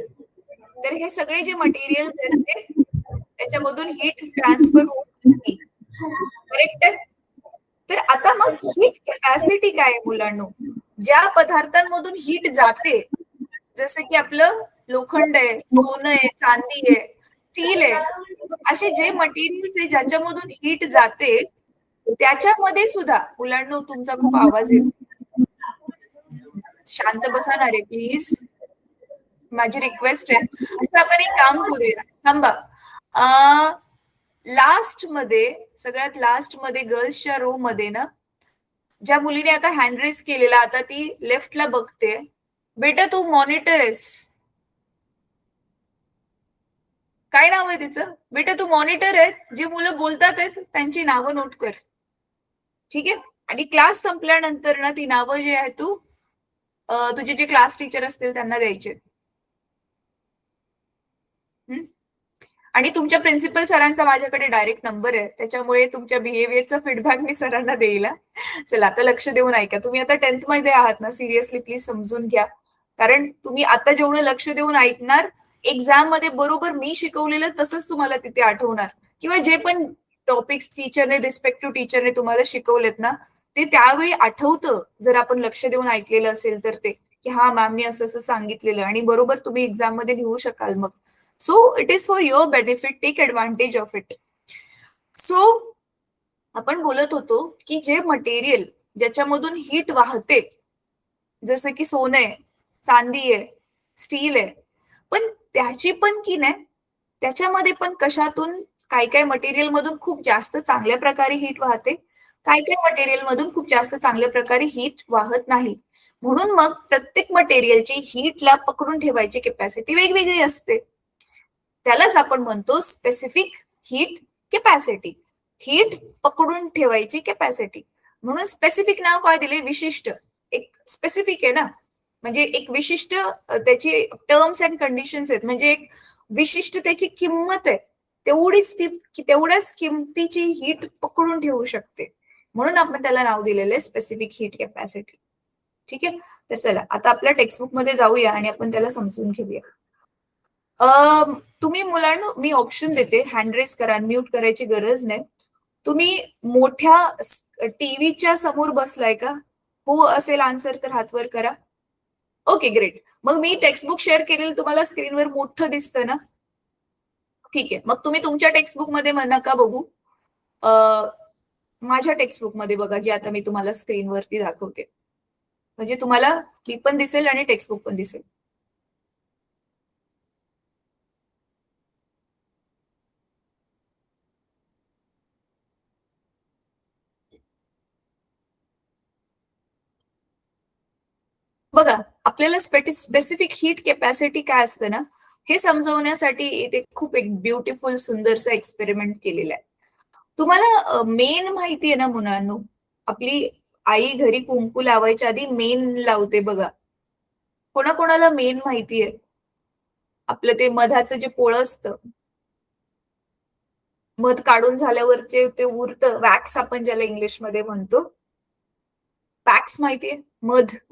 तर हे सगळे जे मटेरियल्स आहेत ते त्याच्यामधून हीट ट्रान्सफर होत नाही. करेक्ट आहे? तर आता मग हीट कॅपॅसिटी काय आहे मुलांनो? ज्या पदार्थांमधून हीट जाते, जसं की आपलं लोखंड आहे, सोनं आहे, चांदी आहे, स्टील आहे, असे जे मटेरियल्स आहे ज्याच्यामधून हीट जाते त्याच्यामध्ये सुद्धा, मुलांनो तुमचा खूप आवाज येतो, शांत बसा रे प्लीज, माझी रिक्वेस्ट आहे. आता आपण एक काम करूया, थांबा. लास्ट मध्ये, सगळ्यात लास्ट मध्ये गर्ल्सच्या रो मध्ये ना, ज्या मुलीने आता हँड रेज केलेला, आता ती लेफ्टला बघते. बेटा तू मॉनिटर आहेस, काय नाव आहे तिचं? बेटा तू मॉनिटर आहे, जी मुलं बोलतात आहेत त्यांची नावं नोट कर, ठीक आहे? आणि क्लास संपल्यानंतर ना ती नावं जी आहे तू तुझे जे क्लास टीचर असतील त्यांना द्यायचे. आणि तुमच्या प्रिन्सिपल सरांचा माझ्याकडे डायरेक्ट नंबर आहे, त्याच्यामुळे तुमच्या बिहेवियरचा फीडबॅक मी सरांना देईल. चला आता लक्ष देऊन ऐका. तुम्ही आता 10th मध्ये आहात ना, सिरियसली प्लीज समजून घ्या. कारण तुम्ही आता जेवढं लक्ष देऊन ऐकणार, एक्झाम मध्ये बरोबर मी शिकवलेलं तसंच तुम्हाला तिथे आठवणार, किंवा जे पण टॉपिक्स टीचरने, रिस्पेक्टिव्ह टीचरने तुम्हाला शिकवलेत ना, ते त्यावेळी आठवतं जर आपण लक्ष देऊन ऐकलेलं असेल तर, ते की हा मॅमने असं असं सांगितलेलं, आणि बरोबर तुम्ही एक्झाम मध्ये लिहू शकाल मग. So it is for your benefit, take advantage of it. So आपण बोलत होतो की जे मटेरियल ज्याच्यामधून हीट वाहते, जसं की सोनं आहे, चांदी आहे, स्टील आहे, पण त्याची पण की नाही, त्याच्यामध्ये पण कशातून, काय काय मटेरियल मधून खूप जास्त चांगल्या प्रकारे हीट वाहते, काय काय मटेरियल मधून खूप जास्त चांगल्या प्रकारे हीट वाहत नाही. म्हणून मग प्रत्येक मटेरियलची हीटला पकडून ठेवायची कॅपॅसिटी वेगवेगळी असते. त्यालाच आपण म्हणतो स्पेसिफिक हीट कॅपॅसिटी, हीट पकडून ठेवायची कॅपॅसिटी. म्हणून स्पेसिफिक नाव काय दिले, विशिष्ट. एक स्पेसिफिक आहे ना, म्हणजे एक विशिष्ट त्याची टर्म्स अँड कंडिशन्स आहेत, म्हणजे एक विशिष्ट त्याची किंमत आहे, तेवढीच ती तेवढ्याच किमतीची हीट पकडून ठेवू शकते, म्हणून आपण त्याला नाव दिलेलं आहे स्पेसिफिक हीट कॅपॅसिटी. ठीक आहे, तर चला आता आपल्या टेक्स्टबुक मध्ये जाऊया आणि आपण त्याला समजून घेऊया. तुम्ही मुलांनो, मी ऑप्शन देते, हँड रेज करा, म्यूट करायची गरज नाही. तुम्ही मोठ्या टीव्हीच्या समोर बसलाय का? हो असेल आन्सर तर हात वर करा. Okay great. मग मी टेक्स्टबुक शेअर केलेलं तुम्हाला स्क्रीनवर मोठं दिसतं ना? ठीक आहे, मग तुम्ही तुमच्या टेक्स्टबुक मध्ये नका बघू, माझ्या टेक्स्टबुक मध्ये बघा, जे आता मी तुम्हाला स्क्रीनवरती दाखवते, म्हणजे तुम्हाला मी पण दिसेल आणि टेक्स्टबुक पण दिसेल. बघा, आपल्याला स्पेसिफिक हीट कॅपॅसिटी काय असतं ना, हे समजवण्यासाठी इथे खूप एक ब्युटिफुल सुंदरसा एक्सपेरिमेंट केलेला आहे. तुम्हाला मेन माहिती आहे ना मुलांनो, आपली आई घरी कुंकू लावायच्या आधी मेन लावते बघा. कोणाकोणाला मेन माहिती आहे? आपलं ते मधाचं जे पोळं असतं, मध काढून झाल्यावर जे ते उरतं, वॅक्स आपण ज्याला इंग्लिशमध्ये म्हणतो, वॅक्स माहितीये?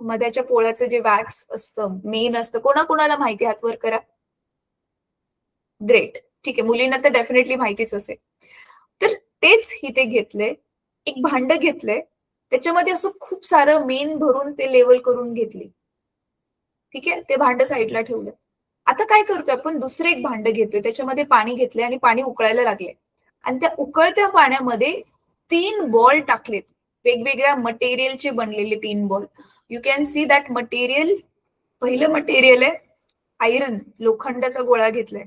मधाच्या पोळ्याचं जे वॅक्स असतं, मेन असतं, कोणाकोणाला माहिती, हात वर करा. ग्रेट, ठीक आहे, मुलींना तर डेफिनेटली माहितीच असेल. तर तेच इथे घेतलंय, एक भांड घेतलंय, त्याच्यामध्ये असं खूप सारं मेन भरून ते लेवल करून घेतली. ठीक आहे, ते भांड साईडला ठेवलं. आता काय करतोय आपण, दुसरं एक भांड घेतोय, त्याच्यामध्ये पाणी घेतलंय आणि पाणी उकळायला लागले, आणि त्या उकळत्या पाण्यामध्ये 3 बॉल टाकलेत, वेगवेगळ्या मटेरियलचे बनलेले 3 ball. You can see that material. पहिलं मटेरियल आहे आयरन, लोखंडाचा गोळा घेतलाय,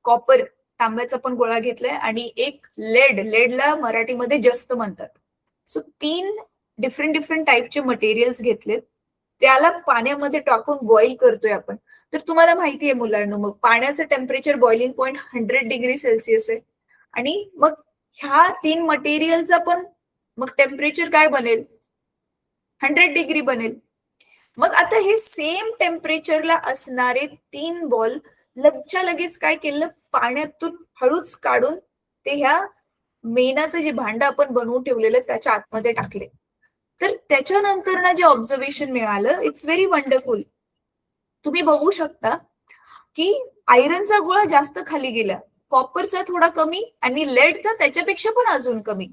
कॉपर, तांब्याचा पण गोळा घेतलाय, आणि एक लेडला मराठीमध्ये जस्त म्हणतात. सो 3 डिफरंट डिफरंट टाईपचे मटेरियल्स घेतलेत, त्याला पाण्यामध्ये टाकून बॉईल करतोय आपण. तर तुम्हाला माहिती आहे मुलांना, मग पाण्याचं temperature boiling point 100 degree Celsius आहे, आणि मग ह्या 3 मटेरियलचा पण मग टेम्परेचर काय बनेल, 100 डिग्री बनेल. मग आता हे सेम टेम्परेचरला असणारे 3 बॉल लगच्या लगेच काय केलं, पाण्यातून हळूच काढून ते ह्या मेणाचं जे भांड आपण बनवून ठेवलेलं त्याच्या आतमध्ये टाकले. तर त्याच्यानंतर ना जे ऑब्झर्वेशन मिळालं, इट्स व्हेरी वंडरफुल. तुम्ही बघू शकता की आयरनचा गोळा जास्त खाली गेला, कॉपरचा थोडा कमी, आणि लेडचा त्याच्यापेक्षा पण अजून कमी.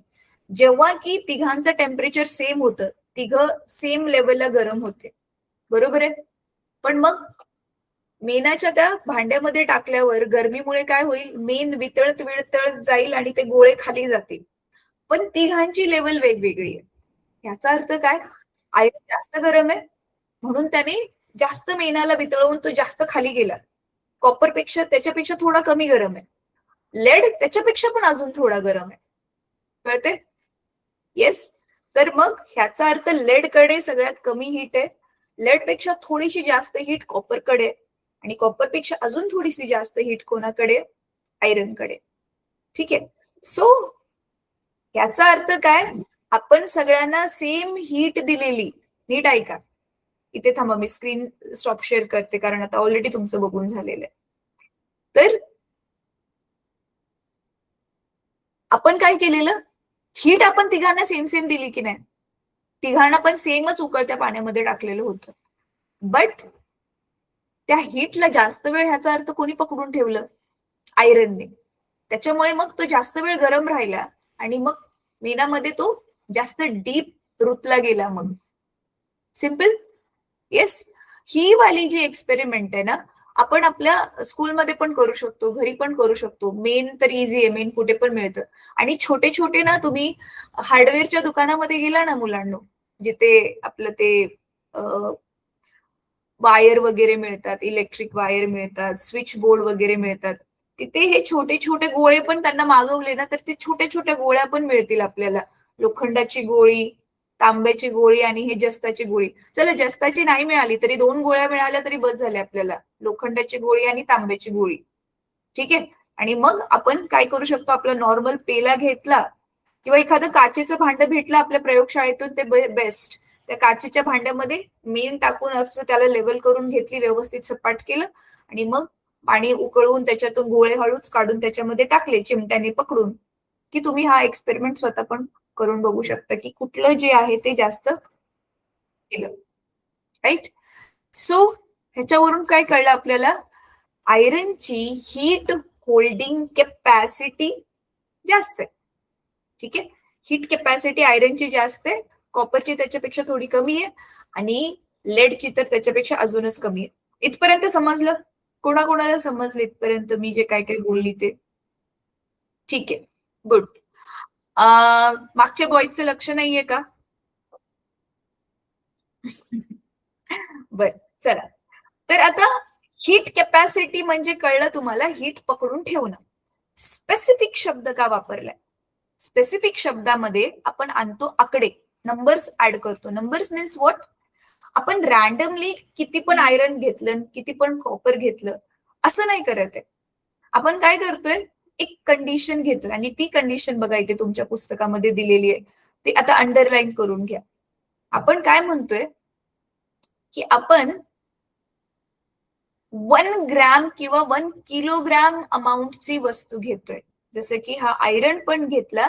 जेव्हा की तिघांचं टेम्परेचर सेम होतं, तिघं सेम लेवलला गरम होते, बरोबर आहे. पण मग मेणाच्या त्या भांड्यामध्ये टाकल्यावर गरमीमुळे काय होईल, मेन वितळत वितळत जाईल आणि ते गोळे खाली जातील, पण तिघांची लेवल वेगवेगळी आहे. याचा अर्थ काय, आयरन जास्त गरम आहे म्हणून त्याने जास्त मेणाला वितळवून तो जास्त खाली गेला. कॉपर पेक्षा त्याच्यापेक्षा थोडा कमी गरम आहे. लेड त्याच्यापेक्षा पण अजून थोडा गरम आहे. कळते? येस. तर मग ह्याचा अर्थ लेड कडे सगळ्यात कमी हीट आहे, लेड पेक्षा थोडीशी जास्त हीट कॉपर कडे, आणि कॉपर पेक्षा अजून थोडीशी जास्त हीट कोणाकडे, आयरन कडे. ठीक आहे. सो याचा अर्थ काय, आपण सगळ्यांना सेम हीट दिलेली. नीट ऐका, इथे थांबा, मी स्क्रीन स्टॉप शेअर करते, कारण आता ऑलरेडी तुमचं बघून झालेलं आहे. तर आपण काय केलेलं, हीट आपण तिघांना सेम सेम दिली की नाही, तिघांना पण सेमच उकळत्या पाण्यामध्ये टाकलेलं होतं, बट त्या हीटला जास्त वेळ, ह्याचा अर्थ कोणी पकडून ठेवलं, आयरनने. त्याच्यामुळे मग तो जास्त वेळ गरम राहिला, आणि मग मेणामध्ये तो जास्त डीप रुतला गेला. मग सिंपल. येस. ही वाली जी एक्सपेरिमेंट आहे ना, आपण आपल्या स्कूलमध्ये पण करू शकतो, घरी पण करू शकतो. मेन तर इझी आहे, मेन कुठे पण मिळतं. आणि छोटे छोटे ना, तुम्ही हार्डवेअरच्या दुकानामध्ये गेला ना मुलांनो, जिथे आपलं ते वायर वगैरे मिळतात, इलेक्ट्रिक वायर मिळतात, स्विच बोर्ड वगैरे मिळतात, तिथे हे छोटे छोटे गोळे पण त्यांना मागवले ना, तर ते छोट्या छोट्या गोळ्या पण मिळतील आपल्याला. लोखंडाची गोळी, तांब्याची गोळी, आणि हे जस्ताची गोळी. चला, जस्ताची नाही मिळाली तरी 2 गोळ्या मिळाल्या तरी बस झाल्या आपल्याला, लोखंडाची गोळी आणि तांब्याची गोळी. ठीक आहे. आणि मग आपण काय करू शकतो, आपला नॉर्मल पेला घेतला किंवा एखादं काचेचं भांड भेटलं आपल्या प्रयोगशाळेतून ते बेस्ट. त्या काचेच्या भांड्यामध्ये मीन टाकून असं त्याला लेवल करून घेतली, व्यवस्थित सपाट केलं आणि मग पाणी उकळून त्याच्यातून गोळे हळूच काढून त्याच्यामध्ये टाकले चिमट्याने पकडून, की तुम्ही हा एक्सपेरिमेंट स्वतः पण करून बघू शकता की कुठलं जे आहे ते जास्त केलं. राईट. सो ह्याच्यावरून काय कळलं आपल्याला, आयरनची हीट होल्डिंग कॅपॅसिटी जास्त आहे. ठीक आहे, हीट कॅपॅसिटी आयरनची जास्त आहे, कॉपरची त्याच्यापेक्षा थोडी कमी आहे आणि लेडची तर त्याच्यापेक्षा अजूनच कमी आहे. इथपर्यंत समजलं? कोणाकोणाला समजलं इथपर्यंत मी जे काय काय बोलली ते? ठीक आहे, गुड. मागच्या बॉईजचं लक्ष नाहीये का? बर, चला. तर आता हीट कॅपॅसिटी म्हणजे कळलं तुम्हाला, हीट पकडून ठेवणं. स्पेसिफिक शब्द का वापरलाय? स्पेसिफिक शब्दामध्ये आपण आणतो आकडे, नंबर्स ऍड करतो. Numbers means what? आपण रॅन्डमली किती पण आयरन घेतलं, किती पण कॉपर घेतलं असं नाही करत आहे. आपण काय करतोय, एक कंडिशन घेतोय आणि ती कंडिशन बघा इथे तुमच्या पुस्तकामध्ये दिलेली आहे, ती आता अंडरलाईन करून घ्या. आपण काय म्हणतोय की आपण 1 ग्रॅम किंवा 1 किलोग्रॅम अमाऊंटची वस्तू घेतोय. जसं की हा आयरन पण घेतला,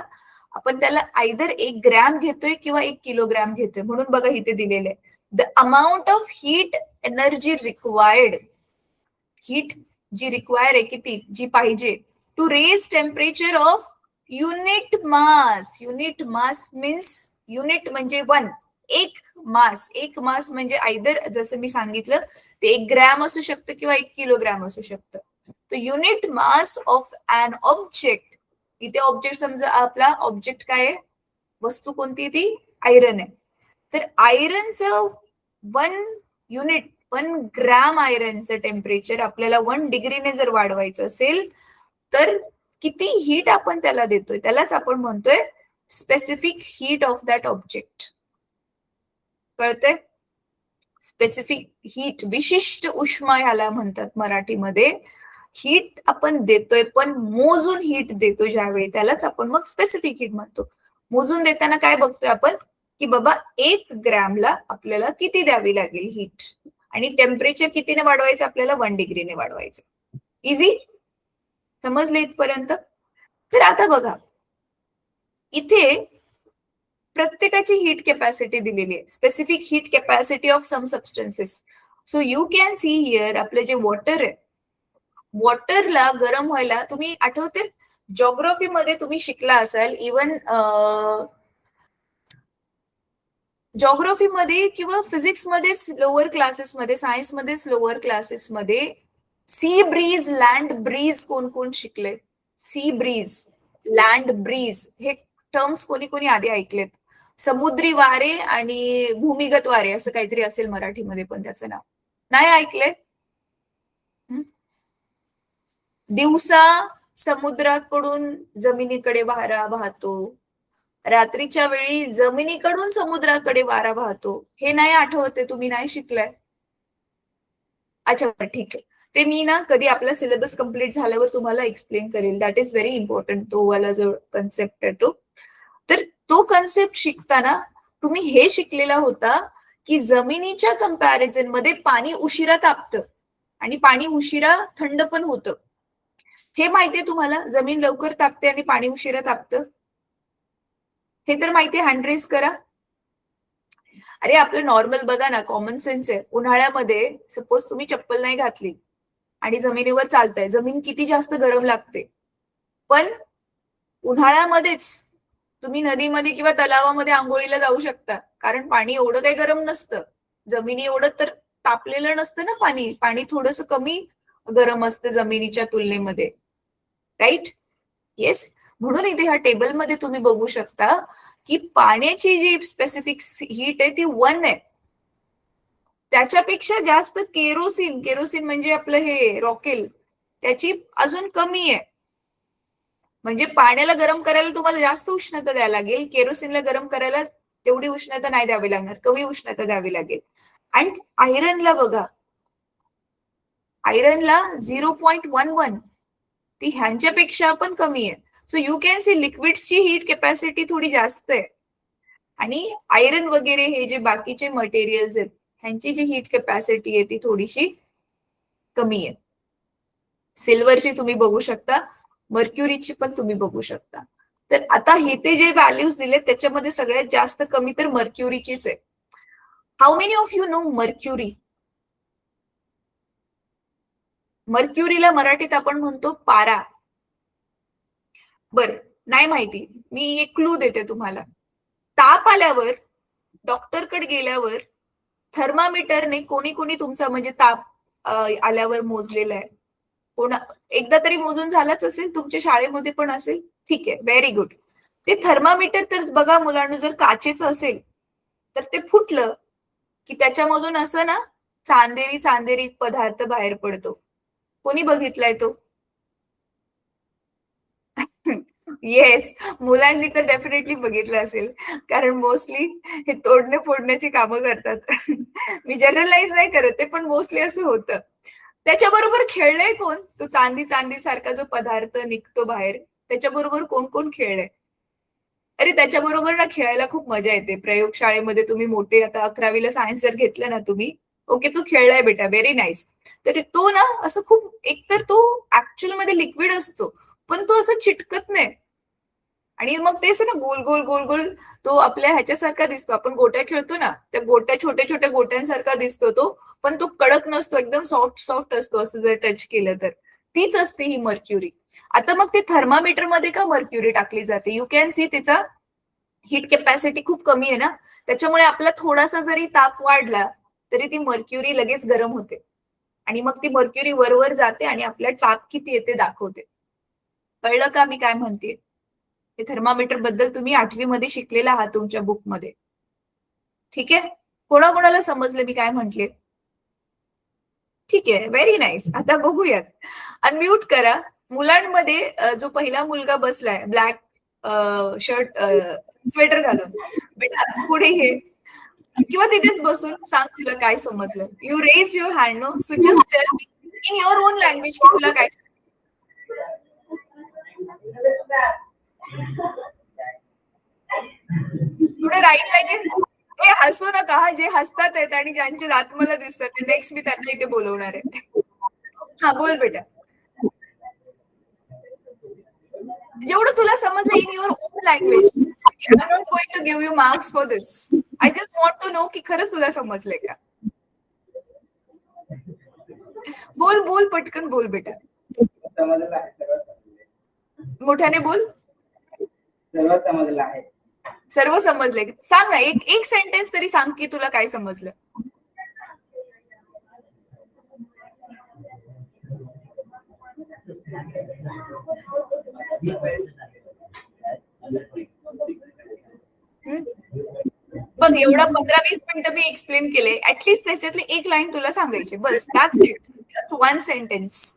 आपण त्याला आयदर 1 ग्रॅम घेतोय किंवा 1 किलोग्रॅम घेतोय. म्हणून बघा इथे दिलेलं आहे, the amount of heat energy required, heat जी रिक्वायर आहे किती, जी पाहिजे to raise temperature of unit mass. Unit mass means, unit म्हणजे 1, एक मास. एक मास म्हणजे आयदर जसं मी सांगितलं ते 1 ग्रॅम असू शकतं किंवा 1 किलोग्रॅम असू शकतं. तर unit mass of an object, इथे ऑब्जेक्ट समजा आपला ऑब्जेक्ट काय आहे, वस्तू कोणती, ती आयरन आहे. तर आयरनचं 1 युनिट, 1 ग्रॅम आयरनचं टेम्परेचर आपल्याला 1 डिग्रीने जर वाढवायचं असेल तर किती हीट आपण त्याला देतोय, त्यालाच आपण म्हणतोय specific heat of that object. कळतंय? स्पेसिफिक हीट, विशिष्ट उष्मा ह्याला म्हणतात मराठीमध्ये. हीट आपण देतोय पण मोजून हीट देतोय ज्यावेळी, त्यालाच आपण मग स्पेसिफिक हीट म्हणतो. मोजून देताना काय बघतोय आपण की बाबा 1 ग्रॅमला आपल्याला किती द्यावी लागेल हीट, आणि टेम्परेचर कितीने वाढवायचं आपल्याला, 1 डिग्रीने वाढवायचं. इझी समजले इथपर्यंत? तर आता बघा इथे प्रत्येकाची हीट कॅपॅसिटी दिलेली आहे, specific heat capacity of some substances. So you can see here, आपलं जे वॉटर आहे, वॉटरला गरम व्हायला, तुम्ही आठवते जॉग्राफी मध्ये तुम्ही शिकला असाल, इवन जॉग्राफी मध्ये किंवा फिजिक्स मध्येच लोअर क्लासेसमध्ये, सायन्स मध्येच लोअर क्लासेसमध्ये सी ब्रीज, लँड ब्रीज कोण कोण शिकले? सी ब्रीज, लँड ब्रीज हे टर्म्स कोणी कोणी आधी ऐकलेत? समुद्री वारे आणि भूमिगत वारे असं काहीतरी असेल मराठीमध्ये पण त्याचं नाव, नाही ऐकले? दिवसा समुद्राकडून जमिनीकडे वारा वाहतो, रात्रीच्या वेळी जमिनीकडून समुद्राकडे वारा वाहतो. हे नाही आठवते, तुम्ही नाही शिकलाय? अच्छा ठीक आहे, ते मी ना कधी आपला सिलेबस कंप्लीट झाल्यावर तुम्हाला एक्सप्लेन करेल. दॅट इज व्हेरी इम्पॉर्टंट, तो वाला जो कन्सेप्ट आहे तो. तर तो कन्सेप्ट शिकताना तुम्ही हे शिकलेला होता की जमिनीच्या कंपॅरिझन मध्ये पाणी उशिरा तापतं आणि पाणी उशिरा थंड पण होतं. हे माहितीये तुम्हाला, जमीन लवकर तापते आणि पाणी उशिरा तापतं? हे तर माहितीये, हँड रेज करा. अरे आपलं नॉर्मल बघा ना, कॉमन सेन्स आहे. उन्हाळ्यामध्ये सपोज तुम्ही चप्पल नाही घातली आणि जमिनीवर चालताय, जमीन किती जास्त गरम लागते. पण उन्हाळ्यामध्येच तुम्ही नदीमध्ये किंवा तलावामध्ये आंघोळीला जाऊ शकता, कारण पाणी एवढं काही गरम नसतं. जमिनी एवढं तर तापलेलं नसतं ना पाणी, पाणी थोडंसं कमी गरम असतं जमिनीच्या तुलनेमध्ये. राईट? येस. म्हणून इथे ह्या टेबलमध्ये तुम्ही बघू शकता की पाण्याची जी स्पेसिफिक हीट आहे ती 1 आहे. त्याच्यापेक्षा जास्त केरोसिन, केरोसिन म्हणजे आपलं हे रॉकेल, त्याची अजून कमी आहे. म्हणजे पाण्याला गरम करायला तुम्हाला जास्त उष्णता द्यावी लागेल, केरोसिनला गरम करायला तेवढी उष्णता नाही द्यावी लागणार, कमी उष्णता द्यावी लागेल. आणि आयरनला बघा, आयरनला 0.11, ती ह्यांच्यापेक्षा पण कमी आहे. सो यू कॅन सी लिक्विड्सची हीट कॅपॅसिटी थोडी जास्त आहे आणि आयरन वगैरे हे जे बाकीचे मटेरियल्स आहेत ह्यांची जी हीट कॅपॅसिटी आहे ती थोडीशी कमी आहे. सिल्वरची तुम्ही बघू शकता, मर्क्युरीची पण तुम्ही बघू शकता. तर आता हे ते जे व्हॅल्यूज दिले त्याच्यामध्ये सगळ्यात जास्त कमी तर मर्क्युरीचीच आहे. How many of you know mercury? मर्क्युरीला मराठीत आपण म्हणतो पारा. बर, नाही माहिती, मी एक क्लू देते तुम्हाला. ताप आल्यावर डॉक्टरकडे गेल्यावर थर्मामीटरने कोणी कोणी तुमचा म्हणजे ताप आल्यावर मोजलेला आहे? कोणा एकदा तरी मोजून झालाच असेल, तुमच्या शाळेमध्ये पण असेल. ठीक आहे, व्हेरी गुड. ते थर्मामीटर तर बघा मुलांना, जर काचेचं असेल तर ते फुटलं की त्याच्यामधून असं ना चांदेरी चांदेरी पदार्थ बाहेर पडतो. कोणी बघितलाय तो? येस, मुलांनी तर डेफिनेटली बघितलं असेल, कारण मोस्टली हे तोडणे फोडण्याची कामं करतात. मी जनरलाइज नाही करत ते, पण मोस्टली असं होतं. त्याच्याबरोबर खेळलंय कोण? तो चांदी चांदी सारखा जो पदार्थ निघतो बाहेर, त्याच्याबरोबर कोण कोण खेळलंय? अरे त्याच्याबरोबर ना खेळायला खूप मजा येते. प्रयोगशाळेमध्ये तुम्ही मोठे आता 11वीला सायन्स जर घेतलं ना तुम्ही, ओके तू खेळलाय बेटा, व्हेरी नाईस. तर तो ना असं खूप, एकतर तो ऍक्च्युअल मध्ये लिक्विड असतो, पण तो असं चिटकत नाही. आणि मग तेच ना गोल गोल गोल गोल तो आपल्या ह्याच्यासारखा दिसतो. आपण गोट्या खेळतो ना, त्या गोट्या छोट्या छोट्या गोट्यांसारखा दिसतो तो, पण तो कडक नसतो, एकदम सॉफ्ट सॉफ्ट असतो असं जर टच केलं तर. तीच असते ही मर्क्युरी. आता मग ते थर्मामीटर मध्ये का मर्क्युरी टाकली जाते? यू कॅन सी तिचा हीट कॅपॅसिटी खूप कमी आहे ना, त्याच्यामुळे आपला थोडासा जरी ताप वाढला तरी ती मर्क्युरी लगेच गरम होते आणि मग ती मर्क्युरी वरवर जाते आणि आपल्या ताप किती येते दाखवते. कळलं का मी काय म्हणते? हे थर्मामीटर बद्दल तुम्ही 8वी मध्ये शिकलेला आहात तुमच्या बुकमध्ये. ठीक आहे, कोणाकोणाला समजलं मी काय म्हंटले? ठीक आहे, व्हेरी नाईस. आता बघूयात. अनम्यूट करा. मुलांमध्ये जो पहिला मुलगा बसलाय ब्लॅक शर्ट स्वेटर घालून, बेटा पुढे ये किंवा तिथेच बसून सांग तुला काय समजलं. You raise your hand, no, so just tell me in your own language की तुला काय थोडं राईट लाईन. हे हसू नका हा, जे हसतात आहेत आणि ज्यांचे दात मला दिसतात ते नेक्स्ट मी त्यांना इथे बोलवणार आहे. हा बोल बेटा, जेवढं तुला समजलं in your own language. I am not going to give you marks for this. I just want to know की खरंच तुला समजलंय का. बोल बोल, पटकन बोल बेटा, मोठ्याने बोल. सर्व समजलं आहे. सर्व समजलंय? सांग ना, एक एक सेंटेन्स तरी सांग की तुला काय समजलं. बघ, एवढा 15-20 मिनिटं मी एक्सप्लेन केले, ऍटलीस्ट त्याच्यातली एक लाईन तुला सांगायची, बस, that's it, just one sentence.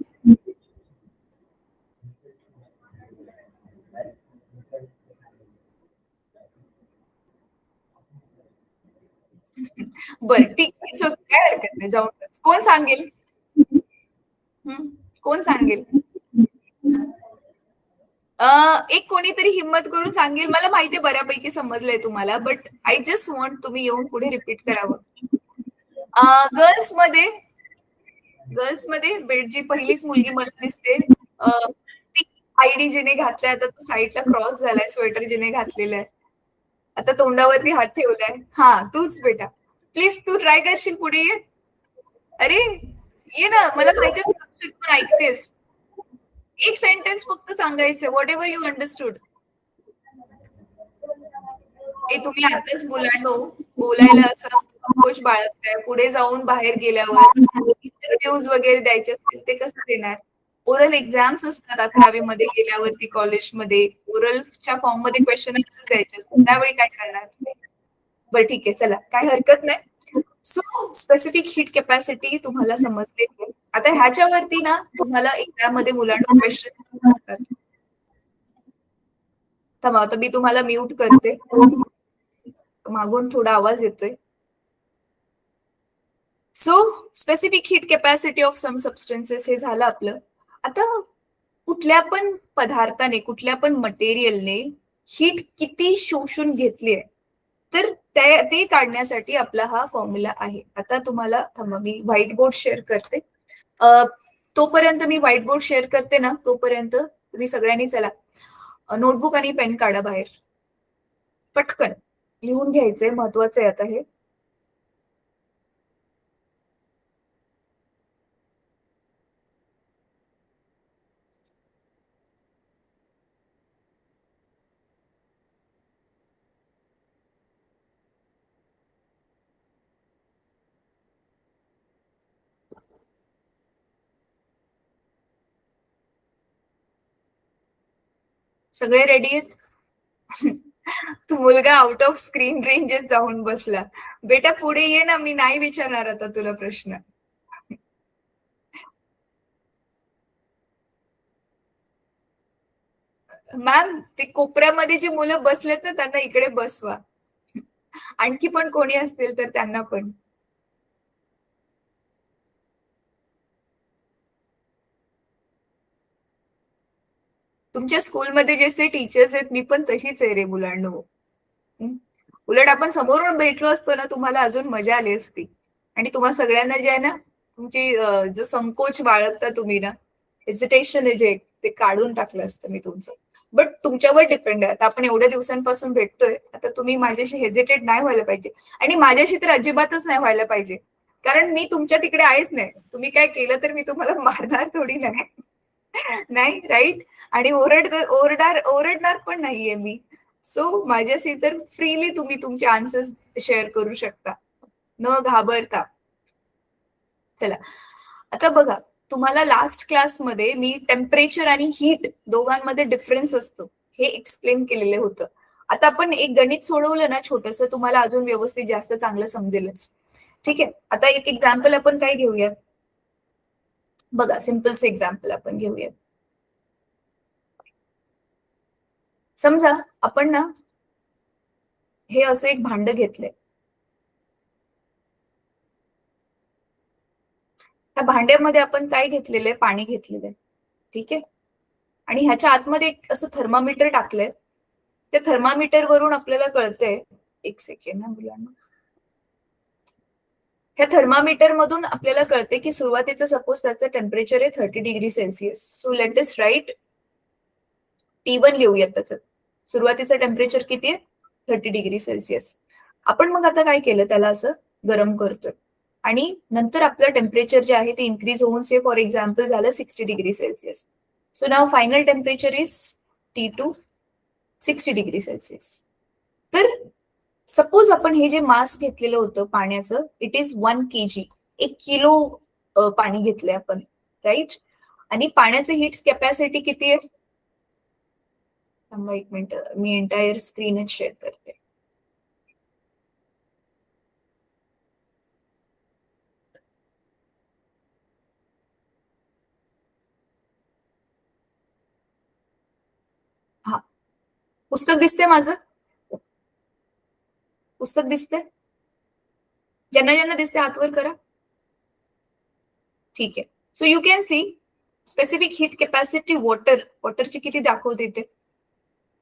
बर ठीक आहे, काय हरकत नाही, जाऊन बस. कोण सांगेल? कोण सांगेल? एक कोणीतरी हिंमत करून सांगेल. मला माहितीये बऱ्यापैकी समजलंय तुम्हाला, बट आय जस्ट वॉन्ट तुम्ही येऊन पुढे रिपीट करावं. गर्ल्स मध्ये, गर्ल्स मध्ये जी पहिलीच मुलगी मला दिसते, आयडी जिने घातलाय, आता तो साईडला क्रॉस झालाय, स्वेटर जिने घातलेला आहे, आता तोंडावरती हात ठेवलाय, हा तूच बेटा. प्लीज तू ट्राय करशील, पुढे ये. अरे ये ना, मला माहिती ऐकतेस. एक सेंटेन्स फक्त सांगायचं, व्हॉट एव्हर यू अंडरस्टूड. हे तुम्ही आताच मुलांनो बोलायला असं संकोच बाळगताय, पुढे जाऊन बाहेर गेल्यावर इंटरव्ह्यूज वगैरे द्यायचे असतील ते कसं देणार? ओरल एक्झाम्स असतात 11वी मध्ये गेल्यावरती कॉलेजमध्ये, ओरलच्या फॉर्म मध्ये क्वेश्चन आन्सर्स द्यायचे असतात, त्यावेळी काय करणार? बरं ठीक आहे, चला, काय हरकत नाही. सो स्पेसिफिक हीट कॅपॅसिटी तुम्हाला समजते. आता ह्याच्यावरती ना तुम्हाला एक्झाम मध्ये मुलांना क्वेश्चन असतात. थांबा, आता मी तुम्हाला म्यूट करते, मागून थोडा आवाज येतोय. So specific heat capacity of some substances हे झालं आपलं. आता कुठल्या पण पदार्थाने, कुठल्या पण मटेरियलने हीट किती शोषून घेतली आहे, तर ते काढण्यासाठी आपला हा फॉर्म्युला आहे. आता तुम्हाला थांबा, मी व्हाईट बोर्ड शेअर करते. तोपर्यंत मी व्हाईट बोर्ड शेअर करते ना, तोपर्यंत तुम्ही सगळ्यांनी चला नोटबुक आणि पेन काढा बाहेर. पटकन लिहून घ्यायचंय, महत्वाचं आहे आता हे. सगळे रेडी आहेत? तू मुलगा आउट ऑफ स्क्रीन रेंजेस जाऊन बसला. बेटा पुढे ये ना, मी नाही विचारणार आता तुला प्रश्न. मॅम, ते कोपऱ्यामध्ये जी मुलं बसलेत ना, त्यांना इकडे बसवा. आणखी पण कोणी असतील तर त्यांना पण. तुमच्या स्कूलमध्ये जसे टीचर्स आहेत, मी पण तशीच आहे रे मुलांनो. उलट आपण समोरून भेटलो असतो ना, तुम्हाला अजून मजा आली असती. आणि तुम्हा सगळ्यांना जे आहे ना, तुमची जो संकोच बाळगता तुम्ही ना, हेजिटेशन आहे जे, ते काढून टाकलं असतं मी तुमचं. बट तुमच्यावर डिपेंड आहे. आता आपण एवढ्या दिवसांपासून भेटतोय, आता तुम्ही माझ्याशी हेजिटेट नाही व्हायला पाहिजे. आणि माझ्याशी तर अजिबातच नाही व्हायला पाहिजे. कारण मी तुमच्या तिकडे आहेच नाही. तुम्ही काय केलं तर मी तुम्हाला मारणार थोडी नाही. नाही, राईट? आणि ओरडणार पण नाहीये मी. सो माझ्याशी तर फ्रीली तुम्ही तुमचे आन्सर्स शेअर करू शकता, न घाबरता. चला, आता बघा, तुम्हाला लास्ट क्लासमध्ये मी टेम्परेचर आणि हीट दोघांमध्ये डिफरन्स असतो हे एक्सप्लेन केलेलं होतं. आता आपण एक गणित सोडवलं ना छोटस, तुम्हाला अजून व्यवस्थित जास्त चांगलं समजेलच. ठीक आहे, आता एक एक्झाम्पल आपण काय घेऊया बघा, सिम्पलच एक्झाम्पल आपण घेऊया. समजा आपण ना हे असं एक भांड घेतलंय. त्या भांड्यामध्ये आपण काय घेतलेलं आहे, पाणी घेतलेलं आहे. ठीक आहे, आणि ह्याच्या आतमध्ये एक असं थर्मामीटर टाकलंय. त्या थर्मामीटर वरून आपल्याला कळतंय, एक सेकंड ना मुलांना, ह्या थर्मामीटर मधून आपल्याला कळते की सुरुवातीचं सपोज त्याचं टेम्परेचर आहे 30°C. So let us right T1 लिहूयात त्याचं. सुरुवातीचं टेम्परेचर किती आहे? 30°C. आपण मग आता काय केलं, त्याला असं गरम करतोय. आणि नंतर आपलं टेम्परेचर जे आहे ते इन्क्रीज होऊन से फॉर एक्झाम्पल झालं 60°C. So now final temperature is T2, 60°C. तर सपोज आपण हे जे मास घेतलेलं होतं पाण्याचं, इट इज 1 kg, 1 किलो पाणी घेतलंय आपण, राईट? आणि पाण्याचं हीट्स कॅपॅसिटी किती आहे? थांबा एक मिनिट, मी एंटायर स्क्रीनच शेअर करते. हा, पुस्तक दिसते माझं? पुस्तक दिसते? ज्यांना ज्यांना दिसते हातवर करा. ठीक आहे, so you can see specific heat capacity वॉटरची किती दाखवते इथे?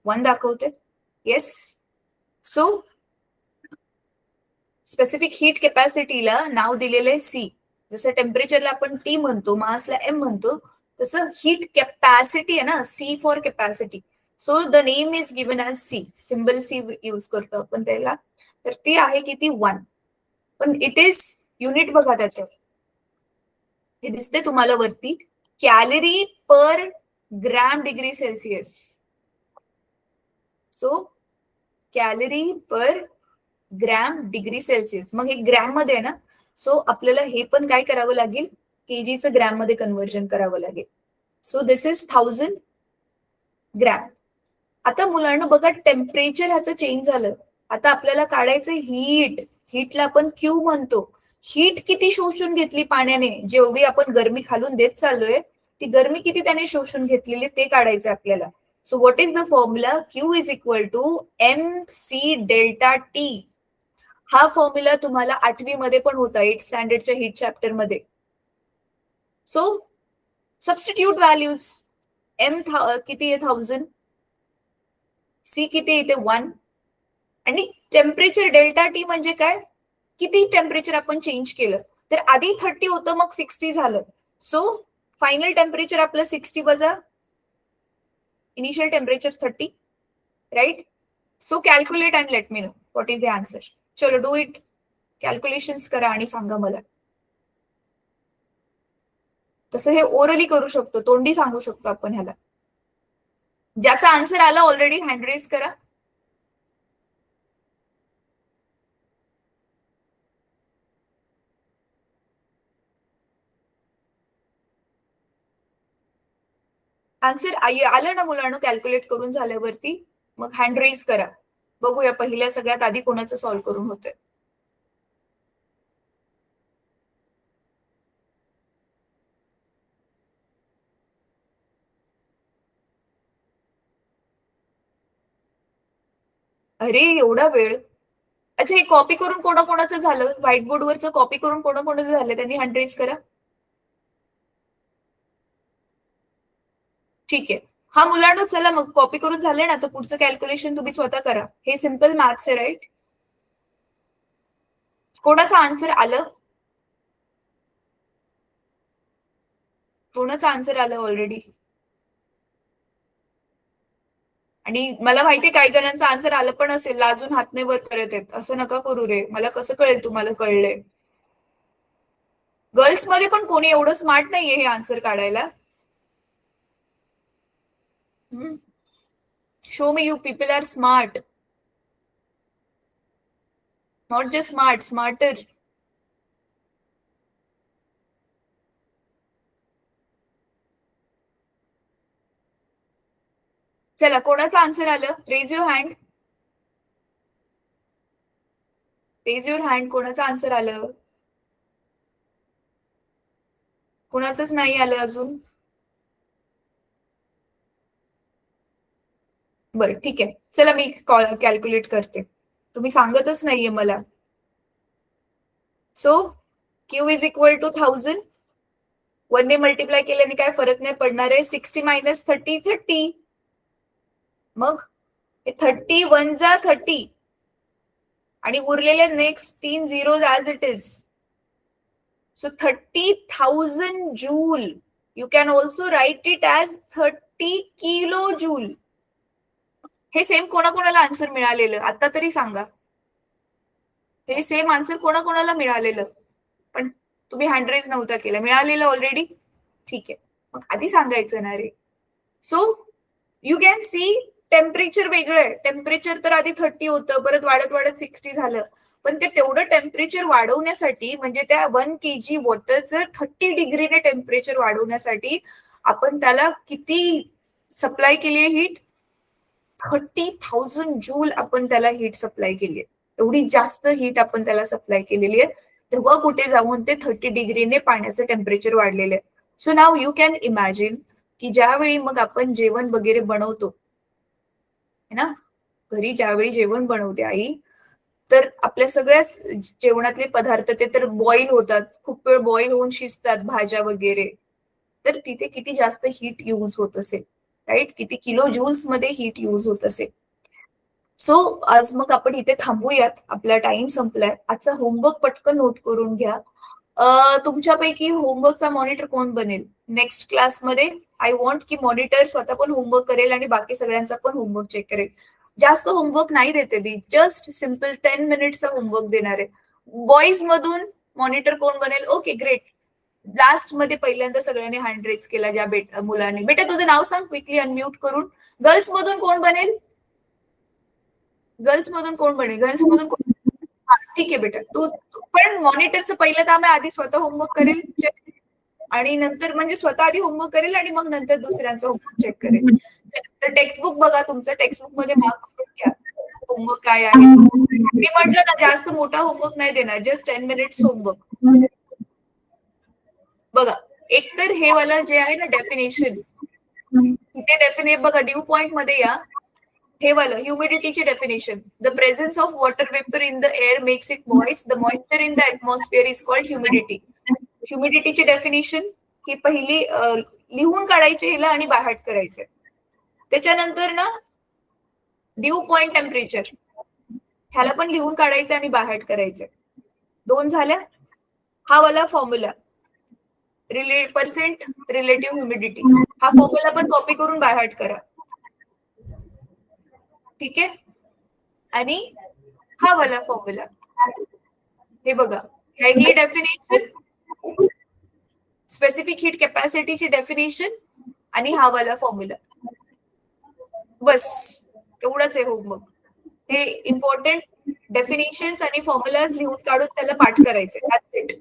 1 दाखवते. येस. सो स्पेसिफिक हीट कॅपॅसिटीला नाव दिलेलं आहे सी. जसं टेम्परेचरला आपण टी म्हणतो, मासला एम म्हणतो, तसं हीट कॅपॅसिटी आहे ना, C for capacity. So the name is given as C, symbol C use करतो आपण त्याला. तर ती आहे किती? 1. पण इट इज युनिट बघा त्याचं, हे दिसते तुम्हाला वरती, कॅलरी पर gram degree Celsius. So calorie पर ग्रॅम डिग्री सेल्सिअस. मग हे ग्रॅम मध्ये आहे ना, सो आपल्याला हे पण काय करावं लागेल, केजीचं ग्रॅम मध्ये कन्व्हर्जन करावं लागेल. So this is 1000 gram. आता मुलांना बघा, टेम्परेचर ह्याचं चेंज झालं. आता आपल्याला काढायचं हीट. हीटला आपण क्यू म्हणतो. हीट किती शोषून घेतली पाण्याने, जेवढी आपण गरमी खालून देत चाललोय, ती गरमी किती त्याने शोषून घेतलेली ते काढायचं आपल्याला. So what is the formula? Q is equal to MC∆T. हा फॉर्म्युला तुम्हाला 8वी मध्ये पण होता, 8th स्टँडर्डच्या हीट चॅप्टर मध्ये. So substitute values. एम किती आहे 1000, सी किती येते 1, आणि टेम्परेचर डेल्टा टी म्हणजे काय, किती टेम्परेचर आपण चेंज केलं. तर आधी 30 होतं, मग 60 झालं. सो फायनल टेम्परेचर आपलं 60 वजा initial temperature 30, right. So calculate and let me know what is the answer. चलो डू इट, कॅल्क्युलेशन्स करा आणि सांगा मला. तसं हे ओरली करू शकतो, तोंडी सांगू शकतो आपण ह्याला. ज्याचा आन्सर आला ऑलरेडी हँड रेज करा. आन्सर आलं ना मुलांना कॅल्क्युलेट करून झाल्यावरती, मग हँड रेज करा. बघूया पहिल्या सगळ्यात आधी कोणाचं सॉल्व्ह करून होतंय. अरे एवढा वेळ. अच्छा, हे कॉपी करून कोणाकोणाचं झालं, व्हाईट बोर्डवरचं कॉपी करून कोणाकोणाचं झालं त्यांनी हँड रेज करा. ठीक आहे. हा मुलांना चला मग कॉपी करून झाले ना, तर पुढचं कॅल्क्युलेशन तुम्ही स्वतः करा. हे सिम्पल मॅथ्स आहे, राईट. कोणाचं आन्सर आलं, कोणाचं आन्सर आलं ऑलरेडी. आणि मला माहितीये काही जणांचं आन्सर आलं पण असेल, लाजून हात नाही वर करत आहेत. असं नका करू रे, मला कसं कळेल तुम्हाला कळलंय. गर्ल्स मध्ये पण कोणी एवढं स्मार्ट नाहीये हे आन्सर काढायला. Show me you people are smart, not just smart, smarter. चला कोणाचं आन्सर आलं, raise your hand. Raise your hand, कोणाचं आन्सर आलं. कोणाचंच नाही आलं अजून. बरं ठीक आहे, चला मी कॅल्क्युलेट करते, तुम्ही सांगतच नाहीये मला. So Q is equal to 1000, 1 ने मल्टिप्लाय केल्याने काय फरक नाही पडणार आहे. 60 मायनस 30 30, मग 30 1 जा 30, आणि उरलेले next 3 zeros as it is. So 30,000 joule. You can also write it as 30 kilo joule. हे सेम कोणाकोणाला आन्सर मिळालेलं आता तरी सांगा. हे सेम आन्सर कोणाकोणाला मिळालेलं, पण तुम्ही हँड रेज नव्हता केला. मिळालेलं ऑलरेडी, ठीक आहे. मग आधी सांगायचं ना रे. So you can see temperature वेगळं आहे. टेम्परेचर तर आधी 30 होतं, परत वाढत वाढत 60 झालं. पण ते तेवढं टेम्परेचर वाढवण्यासाठी, म्हणजे त्या 1 kg वॉटरचं 30 डिग्रीने टेम्परेचर वाढवण्यासाठी आपण त्याला किती सप्लाय केली आहे हीट, 30,000 जूल आपण त्याला हीट सप्लाय केली आहे. एवढी जास्त हीट आपण त्याला सप्लाय केलेली आहे, तेव्हा कुठे जाऊन ते 30 डिग्रीने पाण्याचं टेम्परेचर वाढलेलं आहे. So now you can imagine की ज्यावेळी मग आपण जेवण वगैरे बनवतो ना, घरी ज्यावेळी जेवण बनवते आई, तर आपल्या सगळ्याच जेवणातले पदार्थ ते तर बॉईल होतात, खूप वेळ बॉईल होऊन शिजतात भाज्या वगैरे. तर तिथे किती जास्त हीट यूज होत असेल, राईट. किती किलो जूल्स मध्ये हीट यूज होत असेल. सो आज मग आपण इथे थांबूयात, आपला टाइम संपलाय. आजचा होमवर्क पटकन नोट करून घ्या. तुमच्यापैकी होमवर्कचा मॉनिटर कोण बनेल नेक्स्ट क्लासमध्ये. आय वॉन्ट की मॉनिटर स्वतः पण होमवर्क करेल आणि बाकी सगळ्यांचा पण होमवर्क चेक करेल. जास्त होमवर्क नाही देते मी, जस्ट सिम्पल 10 मिनिट्सचा होमवर्क देणार आहे. बॉईज मधून मॉनिटर कोण बनेल, ओके ग्रेट. लास्ट मध्ये पहिल्यांदा सगळ्यांनी हँड रेज केला ज्या मुलांनी. बेटा तुझं नाव सांग क्विकली अनम्यूट करून. गर्ल्स मधून कोण बनेल, गर्ल्स मधून कोण बनेल, गर्ल्स मधून कोण. ठीक आहे बेटा, तू पण मॉनिटरचं पहिलं काम आहे, आधी स्वतः होमवर्क करेल आणि नंतर म्हणजे स्वतः आधी होमवर्क करेल आणि मग नंतर दुसऱ्यांचं होमवर्क चेक करेल. तर टेक्स्टबुक बघा, तुमचं टेक्स्टबुक मध्ये मार्क करून घ्या होमवर्क काय आहे. मी म्हटलं ना जास्त मोठा होमवर्क नाही देणार, जस्ट 10 मिनिट्स होमवर्क. बघा, एकतर हे वाला जे आहे ना डेफिनेशन, ते डेफिनेट बघा, ड्यू पॉइंट मध्ये या. हे वाला ह्युमिडिटीची definition, the presence of water vapour in the air makes it moist, the moisture in the atmosphere is called humidity. ह्युमिडिटीची डेफिनेशन ही पहिली लिहून काढायचे हिला आणि बायहार्ट करायचे. त्याच्यानंतर ना ड्यू पॉइंट टेम्परेचर ह्याला पण लिहून काढायचं आणि बायहार्ट करायचं. 2 झाल्या. हा वाला फॉर्म्युला पर्सेंट रिलेटिव्ह ह्युमिडिटी हा फॉर्म्युला पण कॉपी करून बायहार्ट करा. ठीक आहे. आणि हा वाला फॉर्म्युला हे बघा, ही डेफिनेशन, स्पेसिफिक हीट कॅपॅसिटीची डेफिनेशन आणि हा वाला फॉर्म्युला. बस एवढंच आहे होमवर्क. हे इम्पॉर्टंट डेफिनेशन्स आणि फॉर्म्युलाज लिहून काढून त्याला पाठ करायचे. That's it.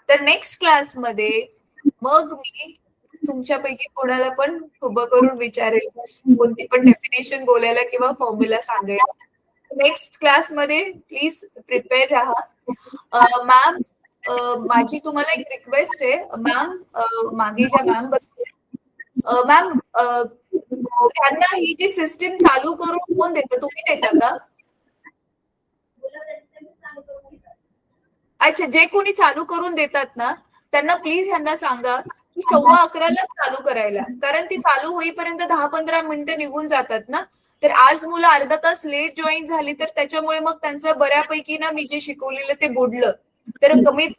तर नेक्स्ट क्लासमध्ये मग मी तुमच्यापैकी कोणाला पण उभं करून विचारेल, कोणती पण डेफिनेशन बोलायला किंवा फॉर्म्युला सांगायला. नेक्स्ट क्लासमध्ये प्लीज प्रिपेअर राहा. मॅम, माझी तुम्हाला एक रिक्वेस्ट आहे. मॅम, मागे ज्या मॅम बसते, मॅम त्यांना ही जी सिस्टीम चालू करून कोण देतं, तुम्ही देता का? अच्छा, जे कोणी चालू करून देतात ना त्यांना प्लीज ह्यांना सांगा की 11:15 चालू करायला, कारण ती चालू होईपर्यंत 10-15 मिनिटं निघून जातात ना. तर आज मुलं अर्धा तास लेट जॉईन झाली तर त्याच्यामुळे मग त्यांचं बऱ्यापैकी ना मी जे शिकवलेलं ते बुडलं. तर कमीत